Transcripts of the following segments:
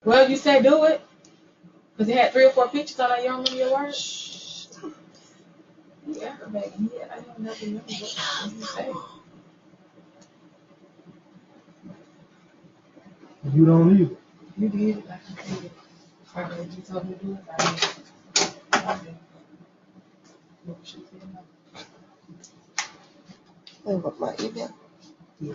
Well, you say do it. Because it had 3 or 4 pictures on it. You don't remember your words? You aggravating. Yeah, I don't never remember what you say. You don't either. You did it. I can see it. Alright, you told me to do it. I did. I did. What should you do? Wait, what my email? Yeah.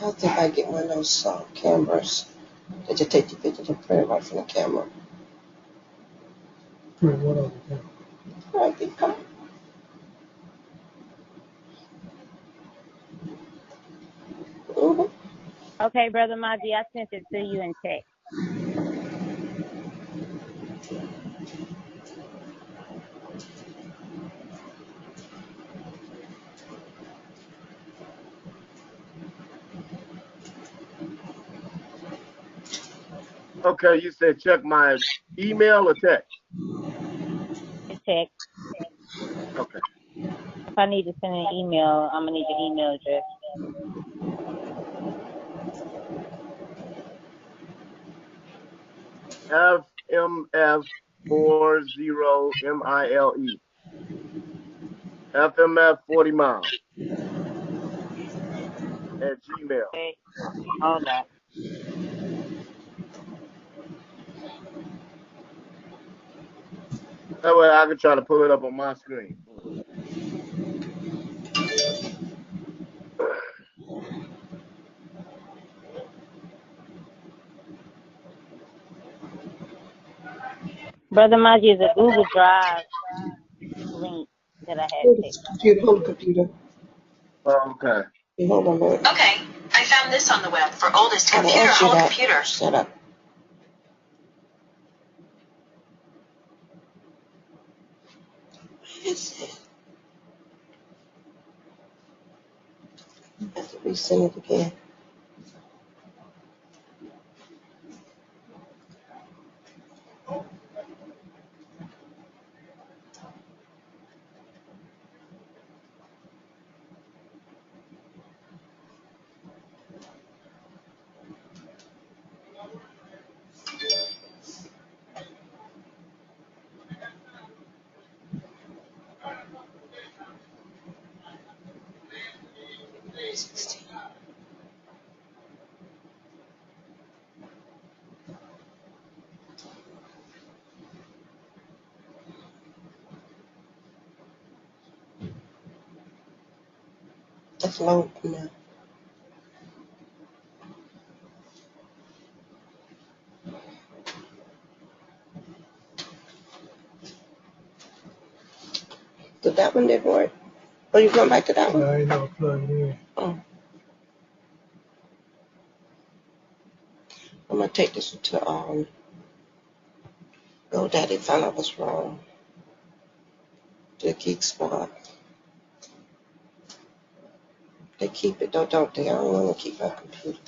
I think I get one of those cameras that you take the picture and print it right from the camera. Print what other camera? Right, they come. Okay, Brother Maji, I sent it to you in text. Okay, you said check my email or text? In text. Okay. If I need to send an email, I'm going to need your email address. FMF40MILE. FMF 40 miles at Gmail. Okay, hold on. That way I can try to pull it up on my screen. Brother Maji is a Google Drive link that I had Hold the text. computer, hold the computer. Okay. You hold on a minute. Okay, I found this on the web for oldest I didn't computer, ask you whole that. computer. Shut up. What is it? I have to resend it again. That's low now. Did that one didn't work? Oh, you going back to that one? I ain't never plugged it in. Oh. I'm gonna take this to GoDaddy. Found out what's wrong. To the Geek Squad. They keep it though, don't they? I don't want to keep my computer.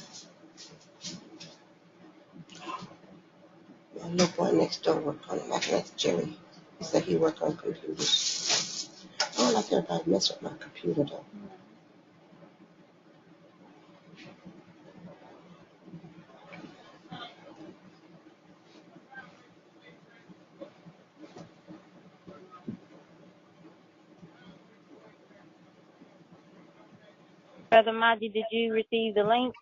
My little boy next door work on it. My that's Jerry. He said he work on computers. I don't like everybody mess with my computer though. Brother Maji, did you receive the link?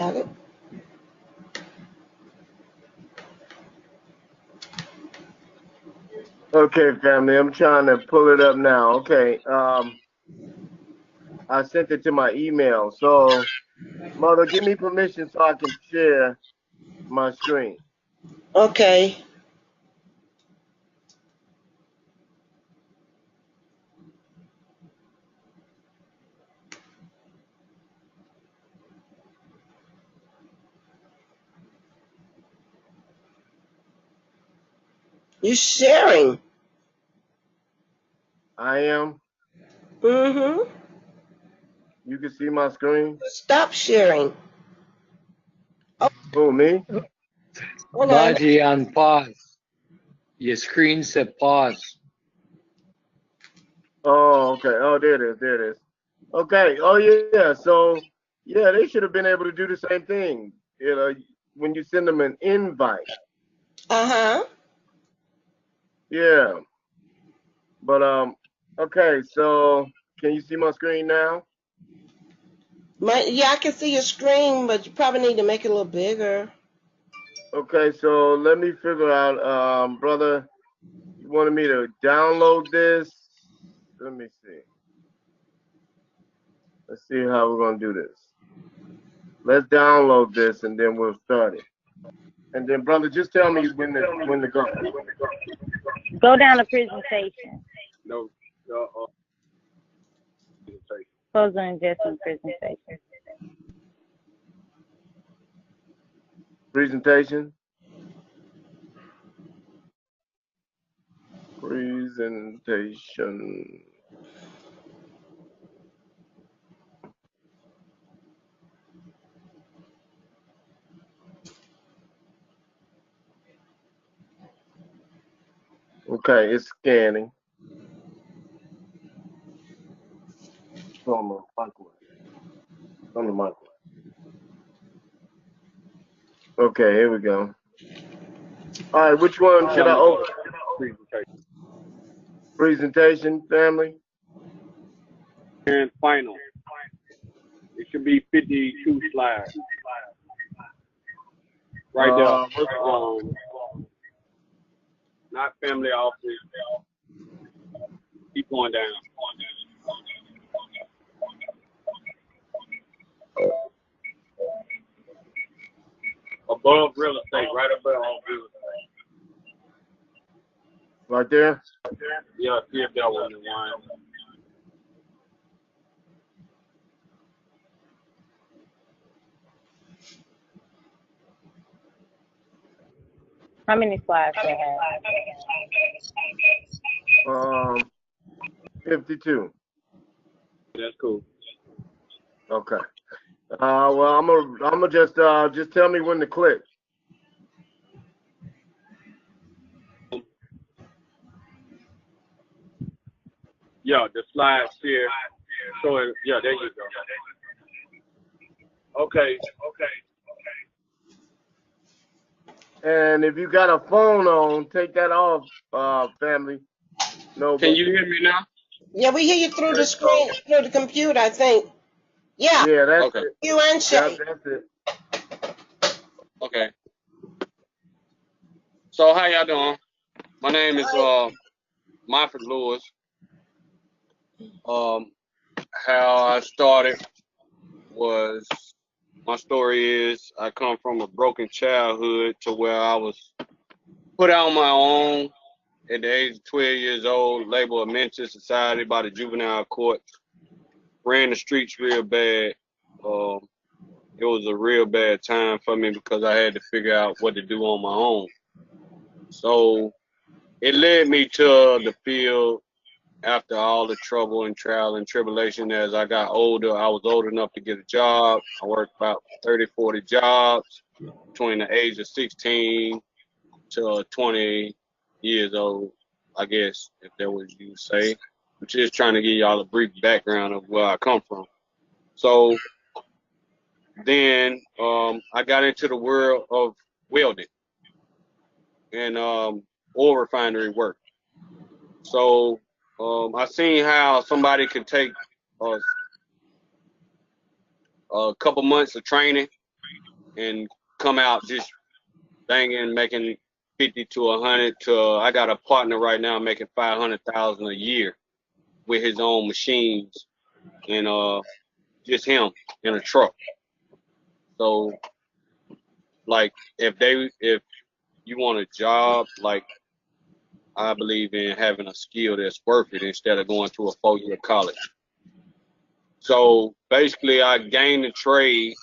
Got it? Okay, family, I'm trying to pull it up now. Okay, I sent it to my email. So, mother, give me permission so I can share my screen. Okay. You sharing? I am. Mm-hmm. You can see my screen. Stop sharing. Who, me? Hold on. Margie, on pause. Your screen said pause. Oh, okay. Oh, there it is. There it is. Okay. Oh, yeah. So, yeah, they should have been able to do the same thing. You know, when you send them an invite. Uh-huh. Yeah. But okay. So, can you see my screen now? Yeah, I can see your screen, but you probably need to make it a little bigger. Okay. So let me figure out, brother. You wanted me to download this? Let me see. Let's see how we're gonna do this. Let's download this and then we'll start it. And then, brother, just tell me when to go. Go down to presentation. No, Close on adjustment presentation. presentation. Presentation. Okay, it's scanning. On the microwave. On the microwave. Okay, here we go. All right, which one should I open? Presentation, family. And final. It should be 52 slides. Right there. Not family office. Keep going down. Above real estate, right above real estate. Right there. Yeah, see if that was the one. How many slides do you have? 52. That's cool. Okay. Well, I'm gonna just tell me when to click. Yeah, the slide share. So yeah, there you go. Okay. And if you got a phone on, take that off, family. No, Can but you hear me now? Yeah, we hear you through the screen, through the computer, I think. Yeah. yeah, that's Okay. it. You and Shay. That's it. Okay. So how y'all doing? My name is Monford Lewis. How I started was, my story is I come from a broken childhood to where I was put out on my own at the age of 12 years old, labeled a mental society by the juvenile court. Ran the streets real bad. It was a real bad time for me because I had to figure out what to do on my own. So it led me to the field after all the trouble and trial and tribulation. As I got older, I was old enough to get a job. I worked about 30, 40 jobs between the age of 16 to 20 years old, I guess, if that was you say. I'm just trying to give y'all a brief background of where I come from. So then I got into the world of welding and oil refinery work. So I seen how somebody could take a couple months of training and come out just banging, making 50 to 100 to I got a partner right now making 500,000 a year with his own machines and just him in a truck. So like if you want a job, like I believe in having a skill that's worth it instead of going to a 4-year college. So basically I gained the trade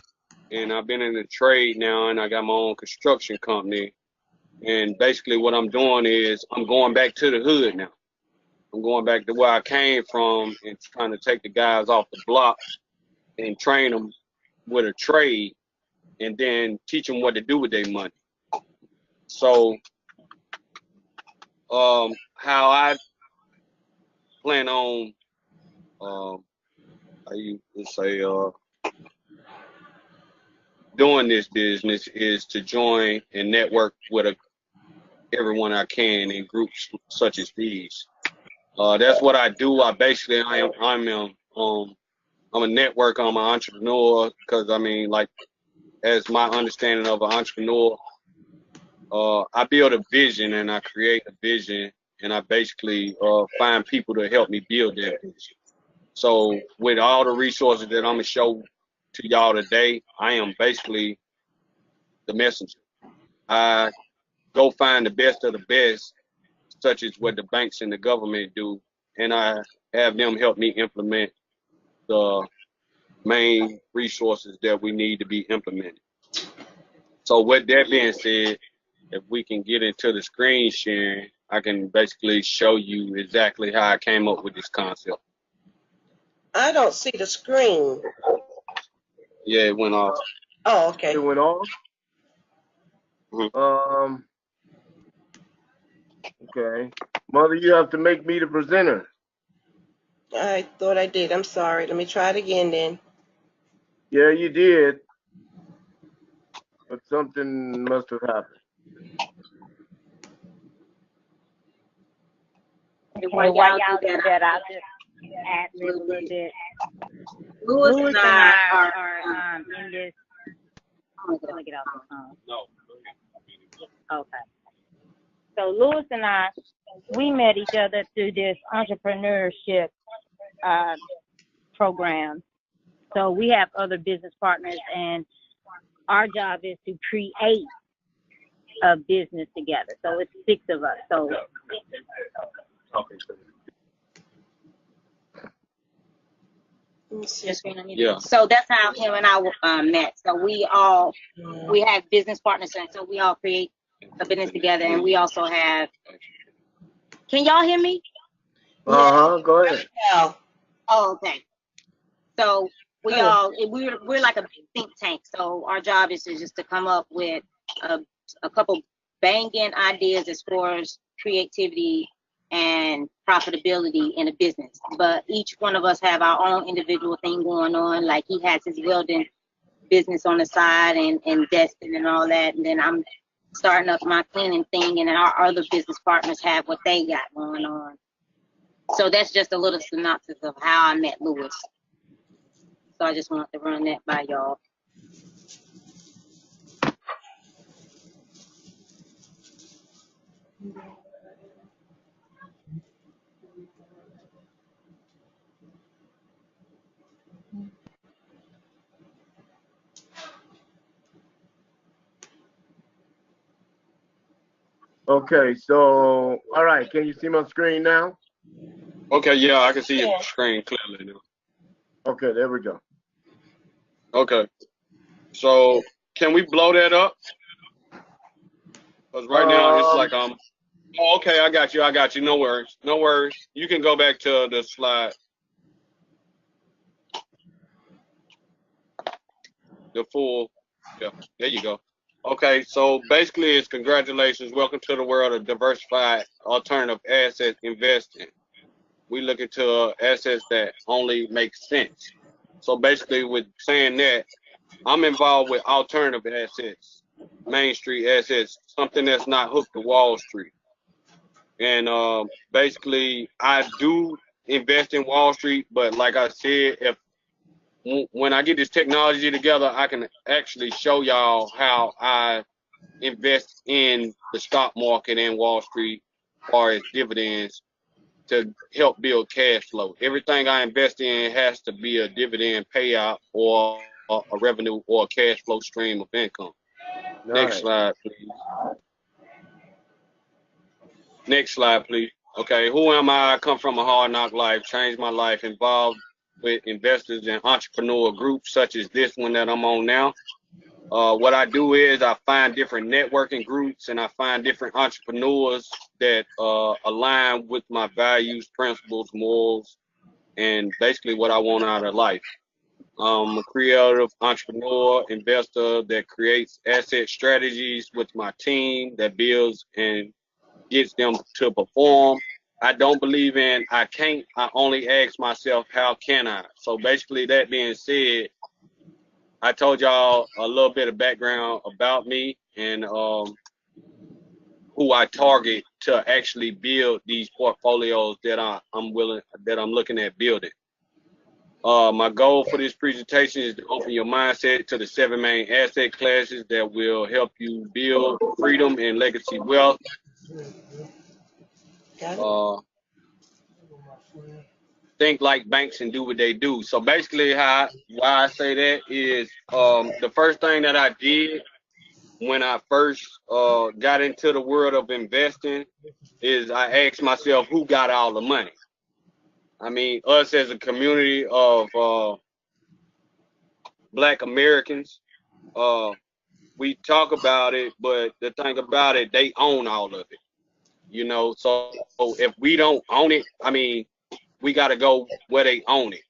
and I've been in the trade now and I got my own construction company. And basically what I'm doing is I'm going back to the hood now. I'm going back to where I came from and trying to take the guys off the block and train them with a trade and then teach them what to do with their money. So how I plan on how you would say doing this business is to join and network with everyone I can in groups such as these. That's what I do. I'm a networker. I'm an entrepreneur because I mean, like, as my understanding of an entrepreneur, I build a vision and I create a vision and I basically find people to help me build that vision. So with all the resources that I'm gonna show to y'all today, I am basically the messenger. I go find the best of the best, such as what the banks and the government do, and I have them help me implement the main resources that we need to be implemented. So with that being said, if we can get into the screen sharing, I can basically show you exactly how I came up with this concept. I don't see the screen. Yeah, it went off. Oh, okay. It went off. Mhm. Okay. Mother, you have to make me the presenter. I thought I did. I'm sorry. Let me try it again then. Yeah, you did. But something must have happened. While y'all do that, I'll just add a little bit. Louis and I are in this. Let me get off the phone. No. Okay. So Louis and I, we met each other through this entrepreneurship program. So we have other business partners, and our job is to create a business together. So it's 6 of us. So Yeah. So that's how him and I met. So we have business partners, and so we all create a business together. And we also have. Can y'all hear me? Go ahead. Yeah. Oh, okay. So we're like a big think tank. So our job is just to come up with a couple banging ideas as far as creativity and profitability in a business. But each one of us have our own individual thing going on. Like he has his welding business on the side and desking and all that. And then I'm starting up my cleaning thing, and then our other business partners have what they got going on. So that's just a little synopsis of how I met Louis. So I just wanted to run that by y'all. Okay, so all right, can you see my screen now? Okay, yeah, I can see your screen clearly now. Okay, there we go. Okay. So can we blow that up? Because right now it's like oh, okay, I got you. No worries. You can go back to the slide. The full, yeah, there you go. Okay, so basically it's congratulations. Welcome to the world of diversified alternative asset investing. We look into assets that only make sense. So basically with saying that, I'm involved with alternative assets, Main Street assets, something that's not hooked to Wall Street. And basically I do invest in Wall Street, but like I said, if when I get this technology together, I can actually show y'all how I invest in the stock market and Wall Street as far as dividends to help build cash flow. Everything I invest in has to be a dividend payout or a revenue or a cash flow stream of income. Next slide, please. Next slide, please. Okay, who am I? I come from a hard knock life, changed my life, involved with investors and entrepreneur groups such as this one that I'm on now. What I do is I find different networking groups and I find different entrepreneurs that align with my values, principles, morals, and basically what I want out of life. I'm a creative entrepreneur, investor that creates asset strategies with my team that builds and gets them to perform. I don't believe in I can't. I only ask myself, how can I? So basically, that being said, I told y'all a little bit of background about me and who I target to actually build these portfolios that I'm looking at building. My goal for this presentation is to open your mindset to the 7 main asset classes that will help you build freedom and legacy wealth. Think like banks and do what they do. So basically, why I say that is the first thing that I did when I first got into the world of investing is I asked myself, who got all the money? I mean, us as a community of Black Americans, we talk about it, but the thing about it, they own all of it. You know, so if we don't own it, I mean, we got to go where they own it.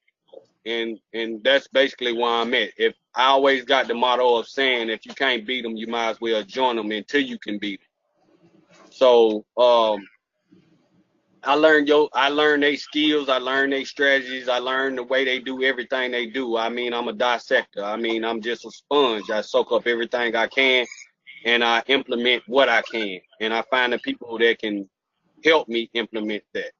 And that's basically where I'm at. If I always got the motto of saying, if you can't beat them, you might as well join them until you can beat them. So I learned their skills, I learned their strategies, I learned the way they do everything they do. I mean, I'm a dissector. I mean, I'm just a sponge. I soak up everything I can and I implement what I can. And I find the people that can help me implement that.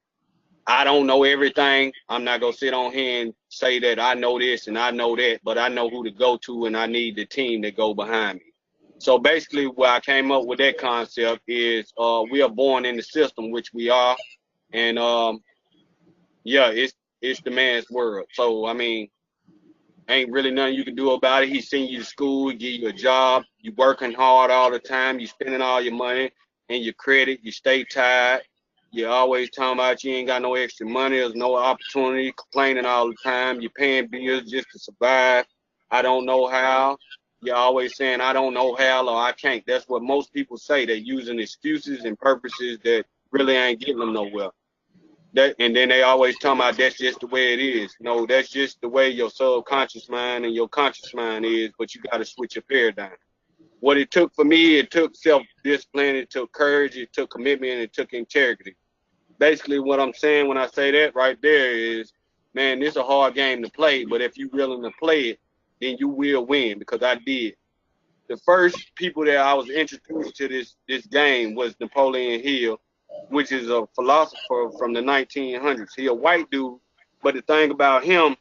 I don't know everything. I'm not going to sit on here and say that I know this and I know that, but I know who to go to and I need the team to go behind me. So basically where I came up with that concept is we are born in the system, which we are. And yeah, it's the man's world. So, I mean, ain't really nothing you can do about it. He send you to school, give you a job. You working hard all the time. You spending all your money and your credit. You stay tired. You're always talking about you ain't got no extra money. There's no opportunity. Complaining all the time. You're paying bills just to survive. I don't know how. You're always saying I don't know how or I can't. That's what most people say. They're using excuses and purposes that really ain't getting them nowhere. And then they always talking about that's just the way it is. No, that's just the way your subconscious mind and your conscious mind is, but you got to switch your paradigm. What it took for me, it took self-discipline, it took courage, it took commitment, and it took integrity. Basically, what I'm saying when I say that right there is, man, this is a hard game to play, but if you're willing to play it, then you will win, because I did. The first people that I was introduced to this game was Napoleon Hill, which is a philosopher from the 1900s. He a white dude, but the thing about him,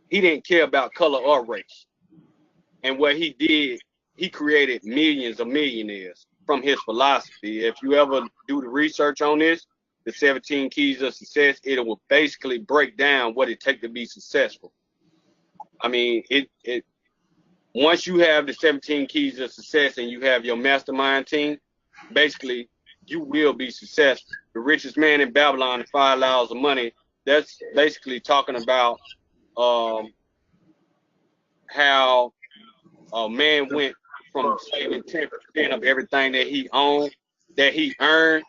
he didn't care about color or race. And what he did, he created millions of millionaires from his philosophy. If you ever do the research on this, the 17 keys of success, it will basically break down what it takes to be successful. I mean, it once you have the 17 keys of success and you have your mastermind team, basically you will be successful. The richest man in Babylon, the 5 laws of money, that's basically talking about how a man went from saving 10% of everything that he owned, that he earned,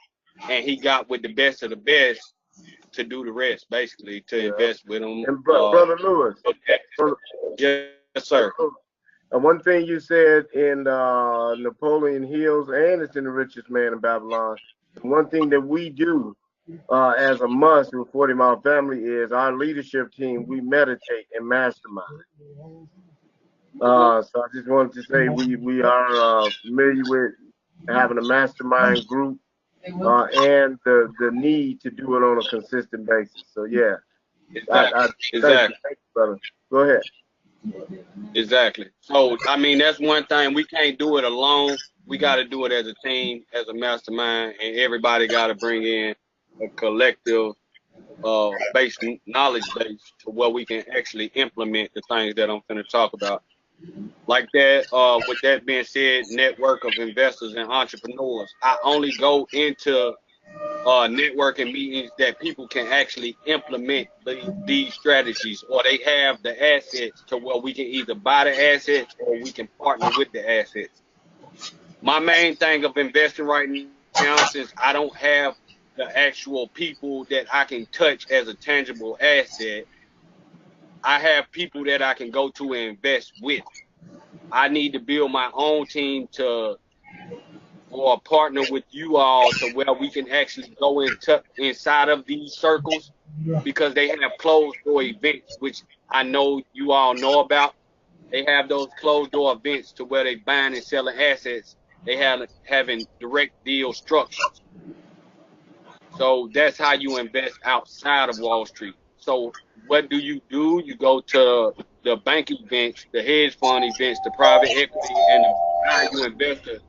and he got with the best of the best to do the rest, basically, to invest with them. And Brother Lewis. Yes, sir. And one thing you said in Napoleon Hills, and it's in The Richest Man in Babylon, one thing that we do as a must with 40 Mile Family is our leadership team, we meditate and mastermind. So I just wanted to say we are familiar with having a mastermind group and the need to do it on a consistent basis. So yeah, Exactly. Thank you, brother. Go ahead. Exactly. So, I mean, that's one thing. We can't do it alone. We got to do it as a team, as a mastermind, and everybody got to bring in a collective knowledge base to where we can actually implement the things that I'm going to talk about. Like that, with that being said, network of investors and entrepreneurs. I only go into networking meetings that people can actually implement these strategies, or they have the assets to where we can either buy the assets or we can partner with the assets. My main thing of investing right now, since I don't have the actual people that I can touch as a tangible asset, I have people that I can go to and invest with. I need to build my own team to or partner with you all to where we can actually go into inside of these circles, because they have closed door events, which I know you all know about. They have those closed door events to where they buying and selling assets. They have having direct deal structures. So that's how you invest outside of Wall Street. So what do? You go to the bank events, the hedge fund events, the private equity, and the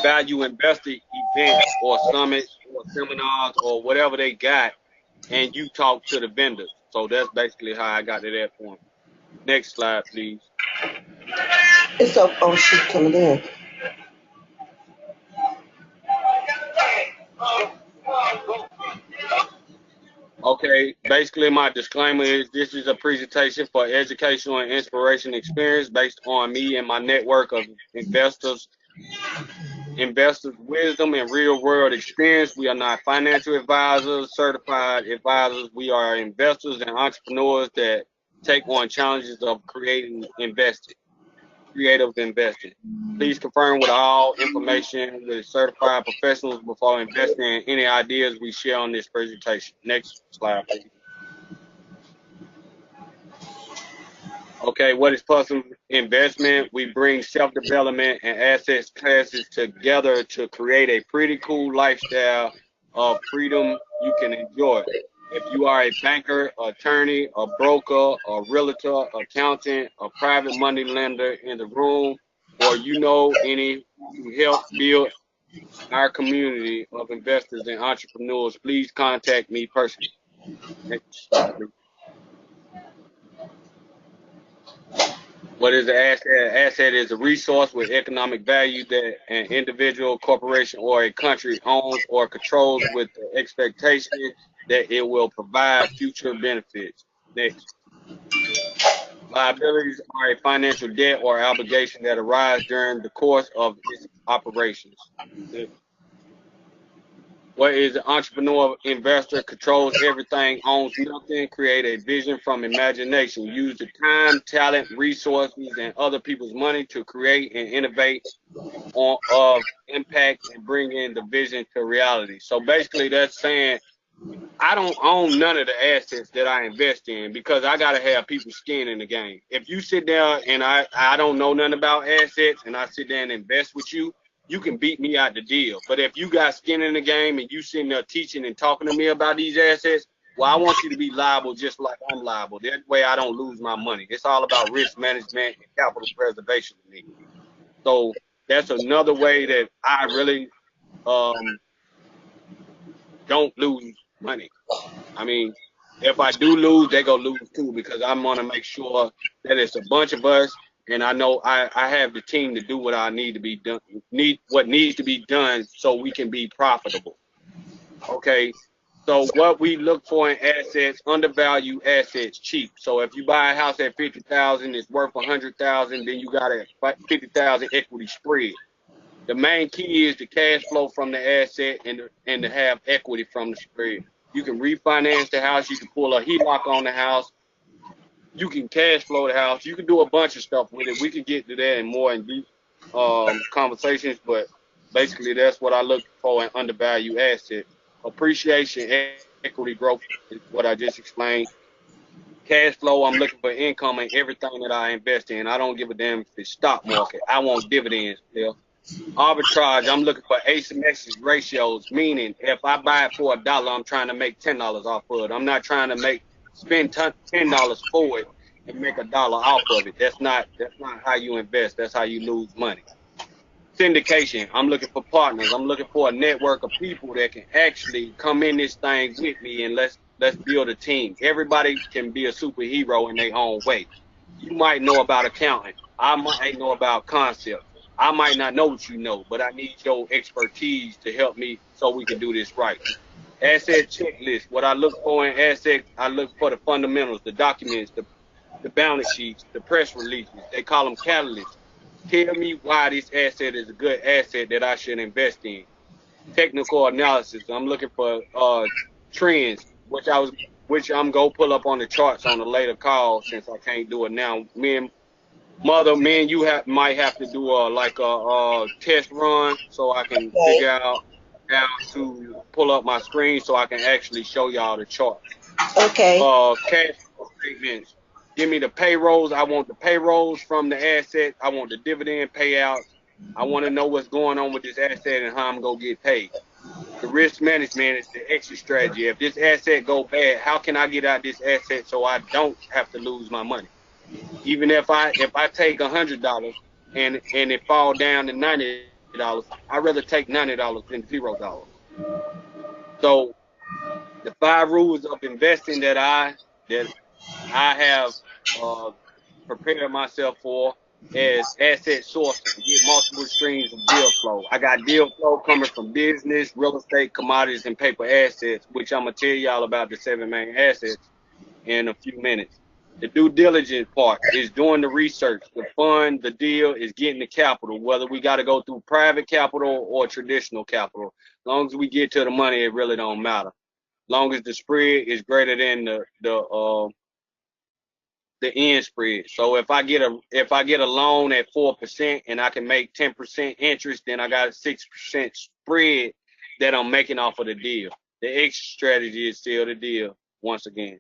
value investor events or summits or seminars or whatever they got, and you talk to the vendors. So that's basically how I got to that point. Next slide, please. It's up. Oh, she's coming in. Okay, basically my disclaimer is this is a presentation for educational and inspiration experience based on me and my network of investors wisdom and real world experience. We are not financial advisors, certified advisors. We are investors and entrepreneurs that take on challenges of creative investing. Please confirm with all information with certified professionals before investing in any ideas we share on this presentation. Next slide, please. Okay, what is personal investment? We bring self-development and assets classes together to create a pretty cool lifestyle of freedom you can enjoy. If you are a banker, attorney, a broker, a realtor, accountant, a private money lender in the room, or you know any who help build our community of investors and entrepreneurs, please contact me personally. Next slide, please. What is an asset? An asset is a resource with economic value that an individual, corporation, or a country owns or controls with the expectation that it will provide future benefits. Next. Liabilities are a financial debt or obligation that arise during the course of its operations. Next. What is an entrepreneur investor? Controls everything, owns nothing, create a vision from imagination, use the time, talent, resources, and other people's money to create and innovate of impact and bring in the vision to reality. So basically that's saying I don't own none of the assets that I invest in because I gotta have people skin in the game. If you sit there and I don't know nothing about assets and I sit there and invest with you, you can beat me out the deal. But if you got skin in the game and you sitting there teaching and talking to me about these assets, well, I want you to be liable just like I'm liable. That way I don't lose my money. It's all about risk management and capital preservation to me. So that's another way that I really don't lose money. I mean, if I do lose, they go lose too because I'm gonna make sure that it's a bunch of us, and I know I have the team to do what I need to be done, what needs to be done so we can be profitable. Okay. So what we look for in assets, undervalued assets, cheap. So if you buy a house at 50,000, it's worth 100,000, then you got a 50,000 equity spread. The main key is the cash flow from the asset and to have equity from the spread. You can refinance the house. You can pull a HELOC on the house. You can cash flow the house. You can do a bunch of stuff with it. We could get to that in more in deep conversations, but basically that's what I look for in undervalued assets. Appreciation, equity growth is what I just explained. Cash flow, I'm looking for income in everything that I invest in. I don't give a damn if it's stock market. I want dividends, Bill. Arbitrage, I'm looking for asymmetric ratios, meaning if I buy it for $1, I'm trying to make $10 off of it. I'm not trying to spend $10 for it and make $1 off of it. That's not how you invest. That's how you lose money. Syndication, I'm looking for partners. I'm looking for a network of people that can actually come in this thing with me, and let's build a team. Everybody can be a superhero in their own way. You might know about accounting. I might know about concepts. I might not know what you know, but I need your expertise to help me so we can do this right. Asset checklist. What I look for in assets, I look for the fundamentals, the documents, the balance sheets, the press releases. They call them catalysts. Tell me why this asset is a good asset that I should invest in. Technical analysis. I'm looking for trends, which I'm gonna pull up on the charts on a later call since I can't do it now. Me and you might have to do a test run so I can Okay. figure out how to pull up my screen so I can actually show y'all the chart. Okay. Cash flow statements. Give me the payrolls. I want the payrolls from the asset. I want the dividend payouts. I want to know what's going on with this asset and how I'm gonna get paid. The risk management is the exit strategy. If this asset go bad, how can I get out this asset so I don't have to lose my money? Even if I take $100 and it fall down to $90, I'd rather take $90 than $0. So the 5 rules of investing that I have uh, prepared myself for is asset sourcing. Get multiple streams of deal flow. I got deal flow coming from business, real estate, commodities, and paper assets, which I'm gonna tell y'all about the 7 main assets in a few minutes. The due diligence part is doing the research. The fund, the deal is getting the capital, whether we got to go through private capital or traditional capital. As long as we get to the money, it really don't matter. As long as the spread is greater than the end spread. So if I get a loan at 4% and I can make 10% interest, then I got a 6% spread that I'm making off of the deal. The exit strategy is still the deal once again.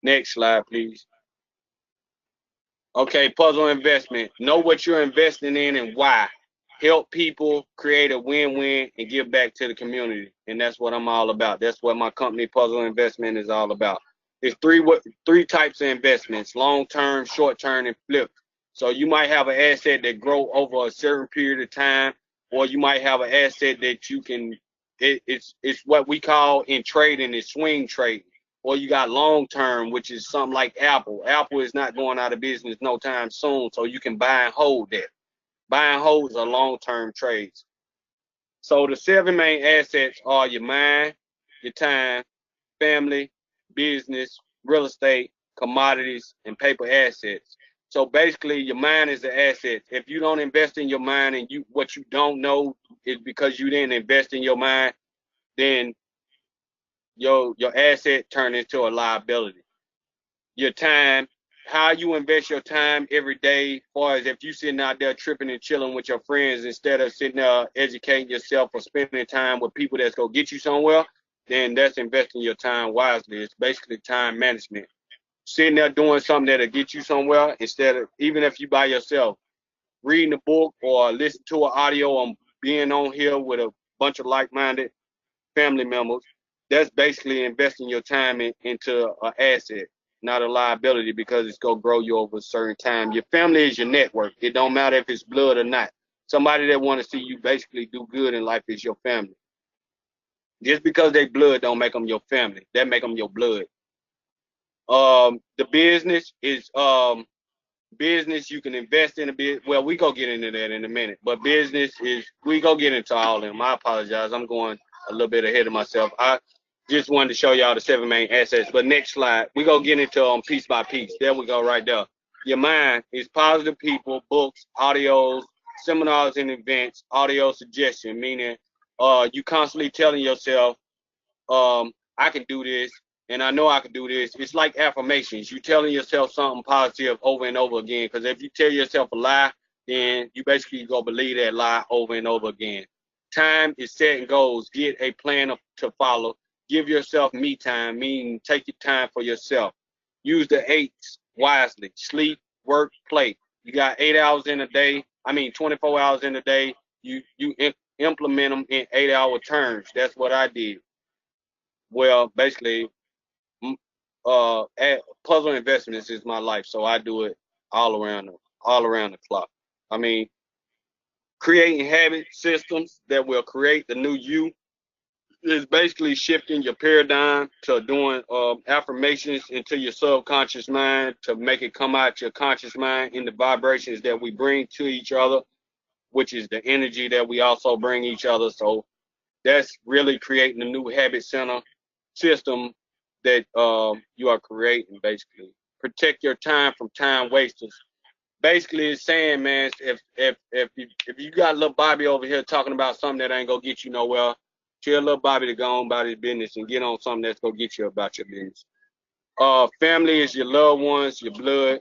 Next slide, please. Okay, puzzle investment. Know what you're investing in and why. Help people create a win-win and give back to the community. And that's what I'm all about. That's what my company Puzzle Investment is all about. There's three types of investments: long-term, short-term, and flip. So you might have an asset that grow over a certain period of time, or you might have an asset that you can. It's what we call in trading is swing trading. Or you got long term, which is something like Apple. Apple is not going out of business no time soon, so you can buy and hold that. Buy and hold are long term trades. So the 7 main assets are your mind, your time, family, business, real estate, commodities, and paper assets. So basically, your mind is the asset. If you don't invest in your mind and what you don't know is because you didn't invest in your mind, then your asset turn into a liability. Your time, how you invest your time every day, as far as if you sitting out there tripping and chilling with your friends instead of sitting there educating yourself or spending time with people that's gonna get you somewhere, then that's investing your time wisely. It's basically time management. Sitting there doing something that'll get you somewhere instead of, even if you by yourself, reading a book or listening to an audio on being on here with a bunch of like-minded family members, that's basically investing your time into an asset, not a liability, because it's gonna grow you over a certain time. Your family is your network. It don't matter if it's blood or not. Somebody that want to see you basically do good in life is your family. Just because they blood don't make them your family. That make them your blood. The business is business you can invest in a bit. Well, we go get into that in a minute. But business is, we go get into all of them. I apologize. I'm going a little bit ahead of myself. I just wanted to show y'all the 7 main assets. But next slide, we go get into them piece by piece. There we go, right there. Your mind is positive people, books, audios, seminars and events, audio suggestion, meaning you constantly telling yourself, I can do this, and I know I can do this. It's like affirmations. You telling yourself something positive over and over again. Because if you tell yourself a lie, then you basically go believe that lie over and over again. Time is setting goals. Get a plan to follow. Give yourself me time, meaning take your time for yourself. Use the 8s wisely. Sleep, work, play. You got 8 hours in a day. 24 hours in a day. You implement them in 8-hour terms. That's what I did. Well, basically, puzzle investments is my life, so I do it all around the clock. I mean, creating habit systems that will create the new you is basically shifting your paradigm to doing affirmations into your subconscious mind to make it come out your conscious mind in the vibrations that we bring to each other, which is the energy that we also bring each other. So that's really creating a new habit center system that you are creating. Basically, protect your time from time wasters. Basically, it's saying, man, if you got little Bobby over here talking about something that ain't gonna get you nowhere, tell little Bobby to go on about his business and get on something that's gonna get you about your business. Family is your loved ones, your blood.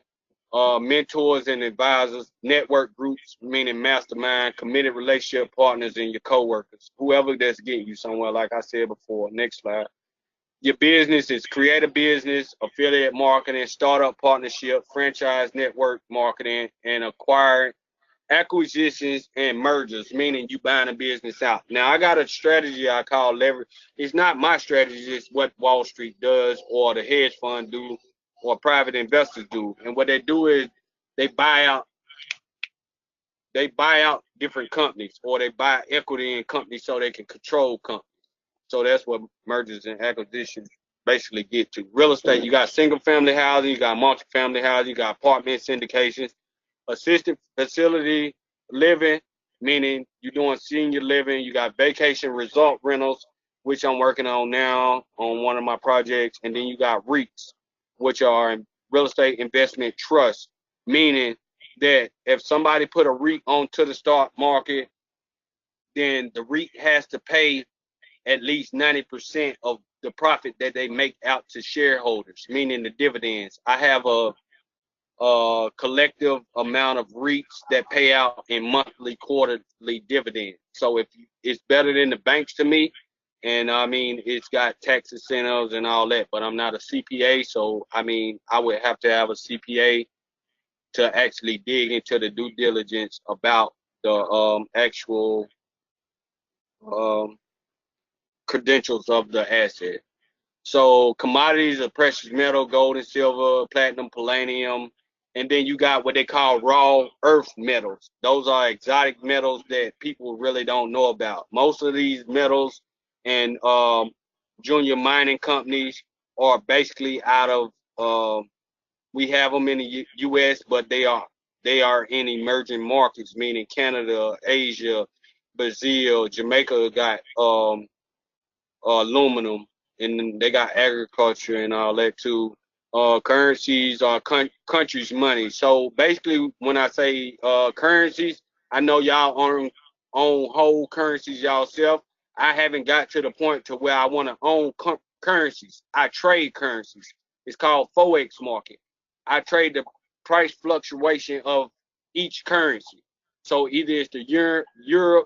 Mentors and advisors, network groups, meaning mastermind, committed relationship partners, and your coworkers, whoever that's getting you somewhere. Like I said before, next slide. Your business is create a business, affiliate marketing, startup partnership, franchise network marketing, and acquisitions and mergers, meaning you buying a business out. Now, I got a strategy I call leverage. It's not my strategy, it's what Wall Street does or the hedge fund do or private investors do. And what they do is they buy out different companies or they buy equity in companies so they can control companies. So that's what mergers and acquisitions basically get to. Real estate, you got single family housing, you got multifamily housing, you got apartment syndications, assisted facility living, meaning you're doing senior living. You got vacation resort rentals, which I'm working on now on one of my projects. And then you got REITs, which are real estate investment trusts, meaning that if somebody put a REIT onto the stock market, then the REIT has to pay at least 90% of the profit that they make out to shareholders, meaning the dividends. I have a collective amount of REITs that pay out in monthly, quarterly dividends. So if it's better than the banks to me, and I mean it's got tax incentives and all that, but I'm not a CPA, so I mean I would have to have a CPA to actually dig into the due diligence about the actual um, credentials of the asset. So commodities are precious metal, gold and silver, platinum, palladium, and then you got what they call raw earth metals. Those are exotic metals that people really don't know about. Most of these metals and junior mining companies are basically out of. We have them in the U.S., but they are in emerging markets, meaning Canada, Asia, Brazil, Jamaica got aluminum, and then they got agriculture and all that too. Currencies are countries' money. So basically, when I say currencies, I know y'all own whole currencies yourself. I haven't got to the point to where I want to own currencies. I trade currencies. It's called forex market. I trade the price fluctuation of each currency. So either it's the euro,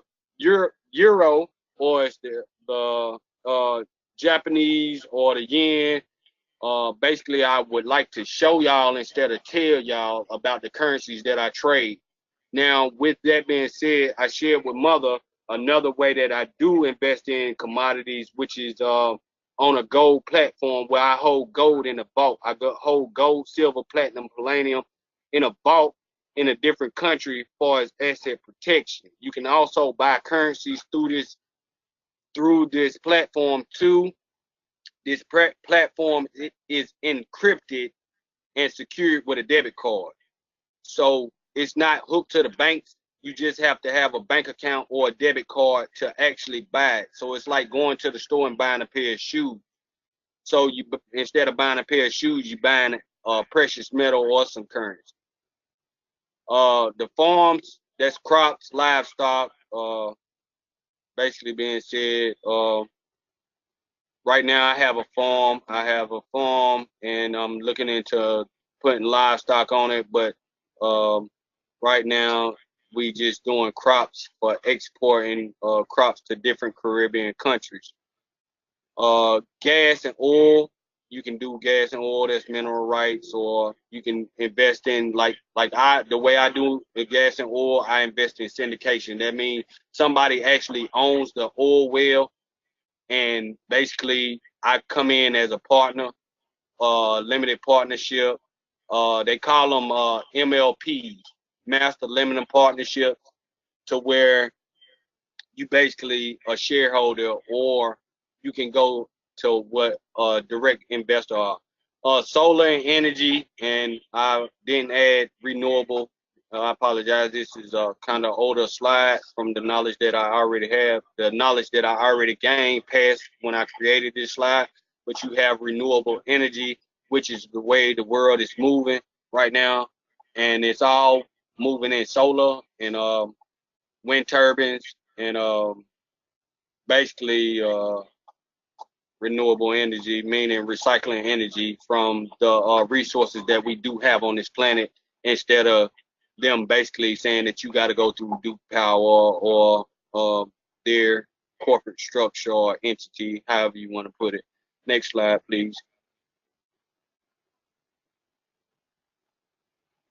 or it's the Japanese or the yen. Basically, I would like to show y'all instead of tell y'all about the currencies that I trade. Now, with that being said, I shared with Mother another way that I do invest in commodities, which is on a gold platform where I hold gold in a vault. I hold gold, silver, platinum, palladium in a vault in a different country as far as asset protection. You can also buy currencies through this platform too. This platform is encrypted and secured with a debit card. So it's not hooked to the banks. You just have to have a bank account or a debit card to actually buy it. So it's like going to the store and buying a pair of shoes. So you, instead of buying a pair of shoes, you're buying a precious metal or some currency. The farms, that's crops, livestock, basically being said, right now, I have a farm. And I'm looking into putting livestock on it. But right now, we just doing crops for exporting crops to different Caribbean countries. Gas and oil. You can do gas and oil, that's mineral rights, or you can invest in the way I do the gas and oil, I invest in syndication. That means somebody actually owns the oil well, and basically I come in as a partner, limited partnership. They call them MLPs, master limited partnership, to where you basically a shareholder, or you can go to what direct investor are. Solar and energy, and I didn't add renewable. I apologize. This is a kind of older slide from the knowledge that I already have, the knowledge that I already gained past when I created this slide. But you have renewable energy, which is the way the world is moving right now, and it's all moving in solar and wind turbines and basically renewable energy, meaning recycling energy from the resources that we do have on this planet, instead of them basically saying that you got to go through Duke Power or their corporate structure or entity, however you want to put it. Next slide, please.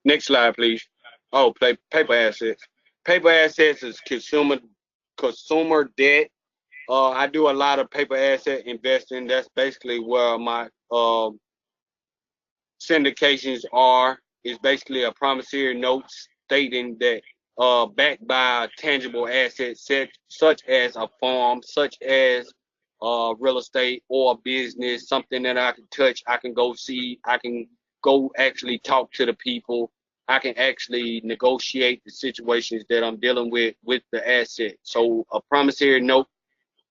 Next slide, please. Oh, paper assets. Paper assets is consumer debt. I do a lot of paper asset investing. That's basically where my syndications are. Is basically a promissory note stating that backed by tangible assets such as a farm, such as real estate or a business, something that I can touch, I can go see, I can go actually talk to the people, I can actually negotiate the situations that I'm dealing with the asset. So a promissory note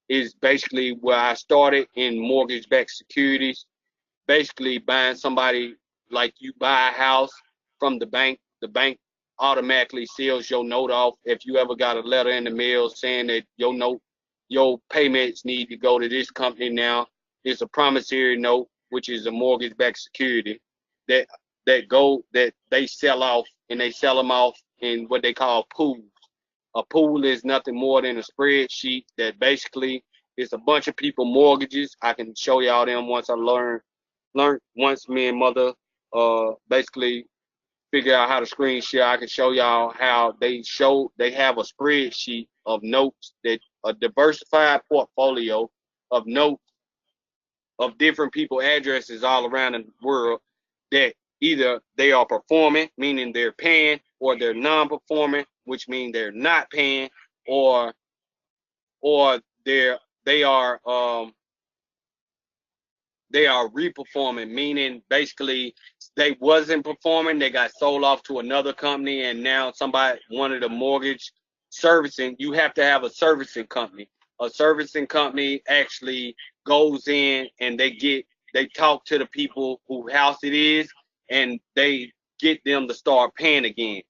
is basically where I started in mortgage-backed securities, basically buying somebody, like you buy a house from the bank automatically seals your note off. If you ever got a letter in the mail saying that your payments need to go to this company now, it's a promissory note, which is a mortgage-backed security that that they sell off, and they sell them off in what they call pools. A pool is nothing more than a spreadsheet that basically is a bunch of people mortgages. I can show y'all them once I learned once me and mother basically figure out how to screen share. I can show y'all how they have a spreadsheet of notes, that a diversified portfolio of notes of different people addresses all around the world, that either they are performing, meaning they're paying, or they're non-performing, which means they're not paying, or they are they are reperforming, meaning basically they wasn't performing, they got sold off to another company, and now somebody wanted a mortgage servicing. You have to have a servicing company. A servicing company actually goes in and they talk to the people whose house it is, and they get them to start paying again.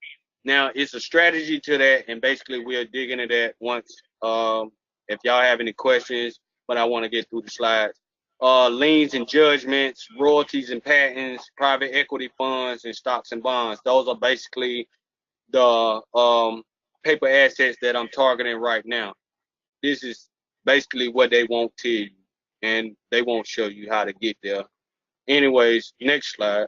Now it's a strategy to that, and basically we'll dig into that once. If y'all have any questions, but I want to get through the slides. Liens and judgments, royalties and patents, private equity funds, and stocks and bonds. Those are basically the paper assets that I'm targeting right now. This is basically what they won't tell you, and they won't show you how to get there. Anyways, next slide.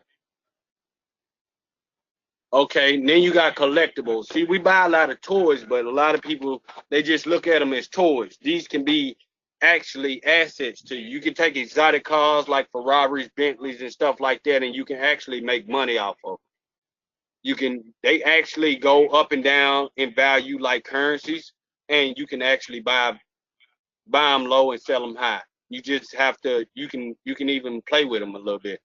Okay, then you got collectibles. See, we buy a lot of toys, but a lot of people, they just look at them as toys. These can be actually assets to you. You can take exotic cars like Ferraris, Bentleys, and stuff like that, and you can actually make money off of them. They actually go up and down in value like currencies, and you can actually buy them low and sell them high. You just have to, you can even play with them a little bit.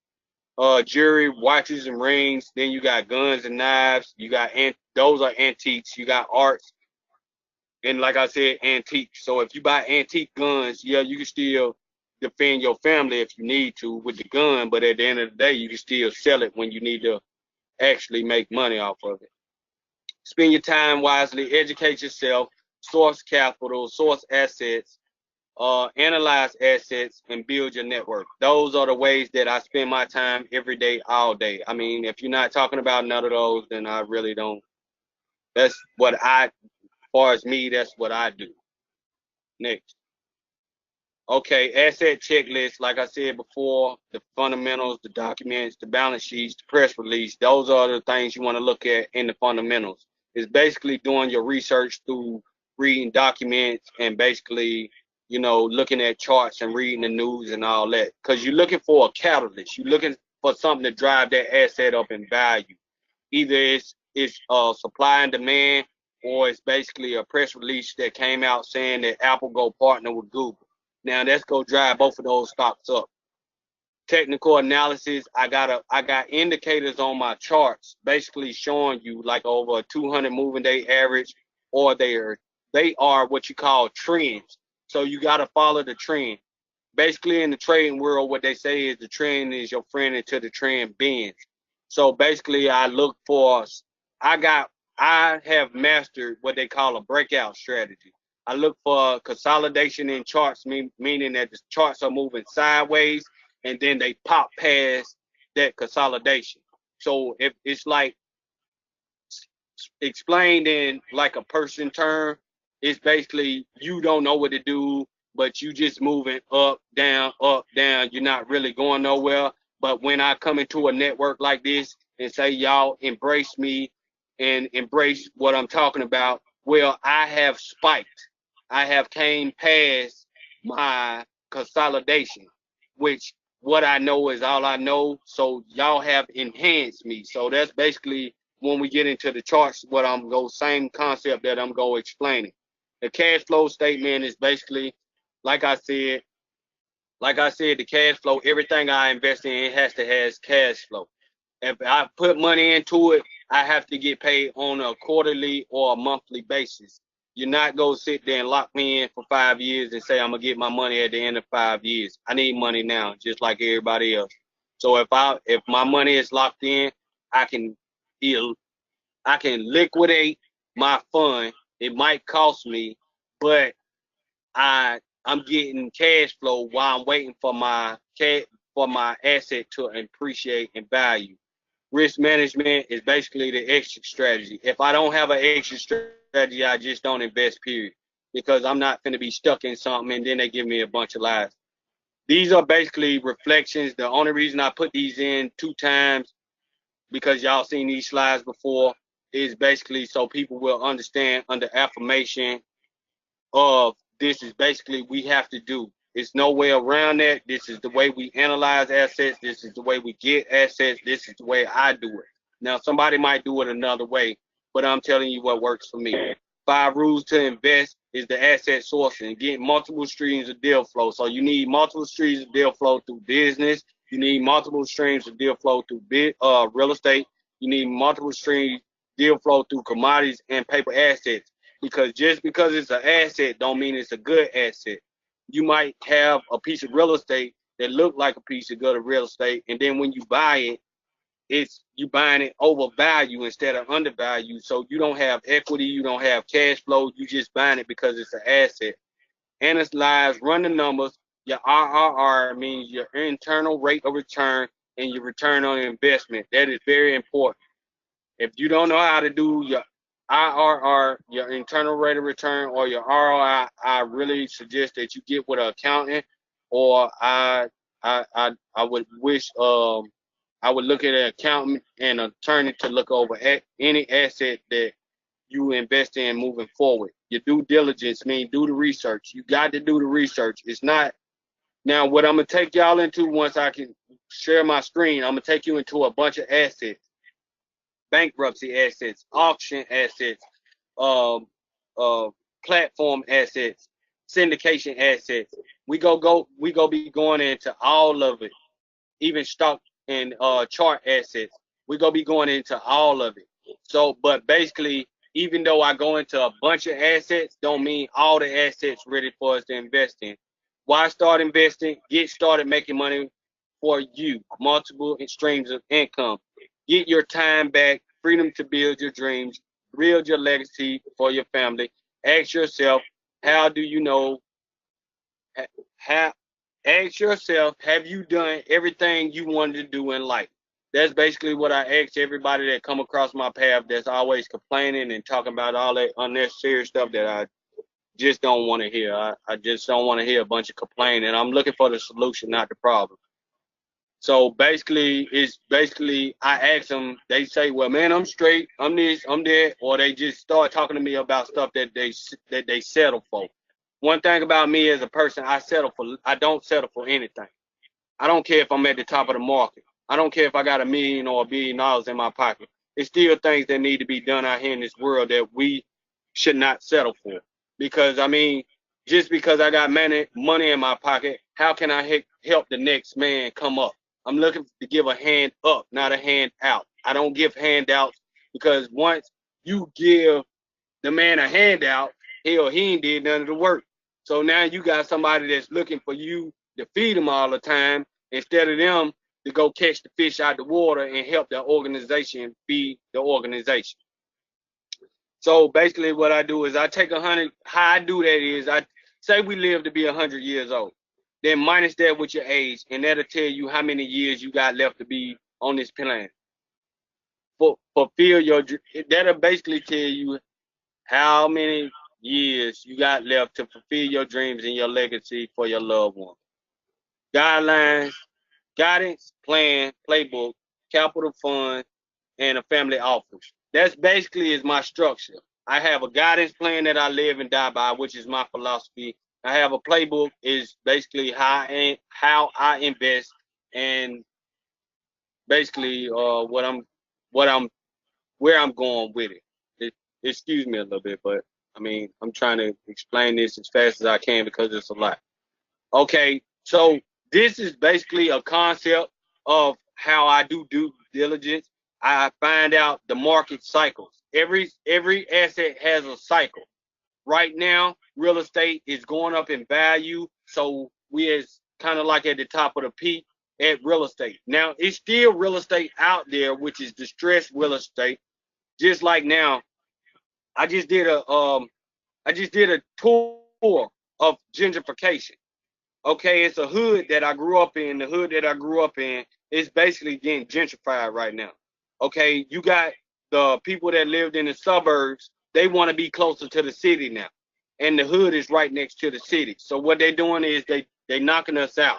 Jewelry, watches and rings. Then you got guns and knives. You got those are antiques. You got arts, and like I said, antiques. So if you buy antique guns, yeah, you can still defend your family if you need to with the gun, but at the end of the day, you can still sell it when you need to actually make money off of it. Spend your time wisely. Educate yourself. Source capital. Source assets. Analyze assets, and build your network. Those are the ways that I spend my time every day, all day. I mean, if you're not talking about none of those, then I really don't. That's as far as me, that's what I do. Next. Okay, asset checklist, like I said before, the fundamentals, the documents, the balance sheets, the press release, those are the things you want to look at in the fundamentals. It's basically doing your research through reading documents and basically, looking at charts and reading the news and all that. Because you're looking for a catalyst. You're looking for something to drive that asset up in value. Either it's supply and demand, or it's basically a press release that came out saying that Apple go partner with Google. Now that's go drive both of those stocks up. Technical analysis, I got indicators on my charts basically showing you like over a 200 moving day average, or they are what you call trends. So you got to follow the trend. Basically in the trading world, what they say is the trend is your friend until the trend bends. So basically I look for, I have mastered what they call a breakout strategy. I look for consolidation in charts, meaning that the charts are moving sideways and then they pop past that consolidation. So if it's like explained in like a person term, it's basically you don't know what to do, but you just moving up, down, up, down. You're not really going nowhere. But when I come into a network like this and say y'all embrace me and embrace what I'm talking about, well, I have spiked. I have came past my consolidation, which what I know is all I know. So y'all have enhanced me. So that's basically when we get into the charts, what I'm go same concept that I'm going to explain it. The cash flow statement is basically, like I said, the cash flow, everything I invest in, it has to has cash flow. If I put money into it, I have to get paid on a quarterly or a monthly basis. You're not going to sit there and lock me in for 5 years and say I'm going to get my money at the end of 5 years. I need money now, just like everybody else. So if my money is locked in, I can I can liquidate my fund. It might cost me, but I'm getting cash flow while I'm waiting for my asset to appreciate in value. Risk management is basically the exit strategy. If I don't have an exit strategy, I just don't invest, period. Because I'm not going to be stuck in something and then they give me a bunch of lies. These are basically reflections. The only reason I put these in 2 times, because y'all seen these slides before, is basically so people will understand under affirmation of this is basically we have to do. It's no way around that. This is the way we analyze assets. This is the way we get assets. This is the way I do it. Now, somebody might do it another way, but I'm telling you what works for me. 5 rules to invest is the asset sourcing, getting multiple streams of deal flow. So you need multiple streams of deal flow through business. You need multiple streams of deal flow through real estate. You need multiple streams deal flow through commodities and paper assets. Because just because it's an asset don't mean it's a good asset. You might have a piece of real estate that look like a piece of good real estate, and then when you buy it, it's you buying it over value instead of undervalue. So you don't have equity, you don't have cash flow, you just buying it because it's an asset. Analyze, run the numbers. Your RRR means your internal rate of return and your return on investment. That is very important. If you don't know how to do your IRR, your internal rate of return, or your ROI, I really suggest that you get with an accountant, or I would wish I would look at an accountant and attorney to look over any asset that you invest in moving forward. Your due diligence means do the research. You got to do the research. It's not now what I'm gonna take y'all into once I can share my screen. I'm gonna take you into a bunch of assets, bankruptcy assets, auction assets, um, uh, platform assets, syndication assets. We go be going into all of it, even stock and chart assets. We gonna be going into all of it. So, but basically, even though I go into a bunch of assets, don't mean all the assets ready for us to invest in. Why start investing? Get started making money for you. Multiple streams of income. Get your time back. Freedom to build your dreams. Build your legacy for your family. Ask yourself, how do you know? How ask yourself, have you done everything you wanted to do in life? That's basically what I ask everybody that come across my path that's always complaining and talking about all that unnecessary stuff that I just don't want to hear. I just don't want to hear a bunch of complaining. I'm looking for the solution, not the problem. So basically, I ask them. They say, "Well, man, I'm straight. I'm this. I'm that," or they just start talking to me about stuff that they settle for. One thing about me as a person, I don't settle for anything. I don't care if I'm at the top of the market. I don't care if I got $1 million or $1 billion in my pocket. It's still things that need to be done out here in this world that we should not settle for. Because I mean, just because I got money in my pocket, how can I help the next man come up? I'm looking to give a hand up, not a hand out. I don't give handouts because once you give the man a handout, hell, he ain't did none of the work. So now you got somebody that's looking for you to feed them all the time instead of them to go catch the fish out the water and help the organization feed the organization. So basically what I do is I take 100, how I do that is I say we live to be 100 years old. Then minus that with your age, and that'll tell you how many years you got left to be on this planet. Fulfill your, that'll basically tell you how many years you got left to fulfill your dreams and your legacy for your loved one. Guidelines, guidance, plan, playbook, capital fund, and a family office. That's basically is my structure. I have a guidance plan that I live and die by, which is my philosophy. I have a playbook, is basically how I invest, and basically what I'm where I'm going with it. Excuse me a little bit, but I mean I'm trying to explain this as fast as I can because it's a lot. Okay, so this is basically a concept of how I do due diligence. I find out the market cycles. Every asset has a cycle. Right now, real estate is going up in value, so we is kind of like at the top of the peak at real estate. Now, it's still real estate out there, which is distressed real estate. Just like now, I just did a tour of gentrification. Okay, it's a hood that I grew up in. The hood that I grew up in is basically getting gentrified right now. Okay, you got the people that lived in the suburbs, they want to be closer to the city now. And the hood is right next to the city. So what they're doing is they knocking us out.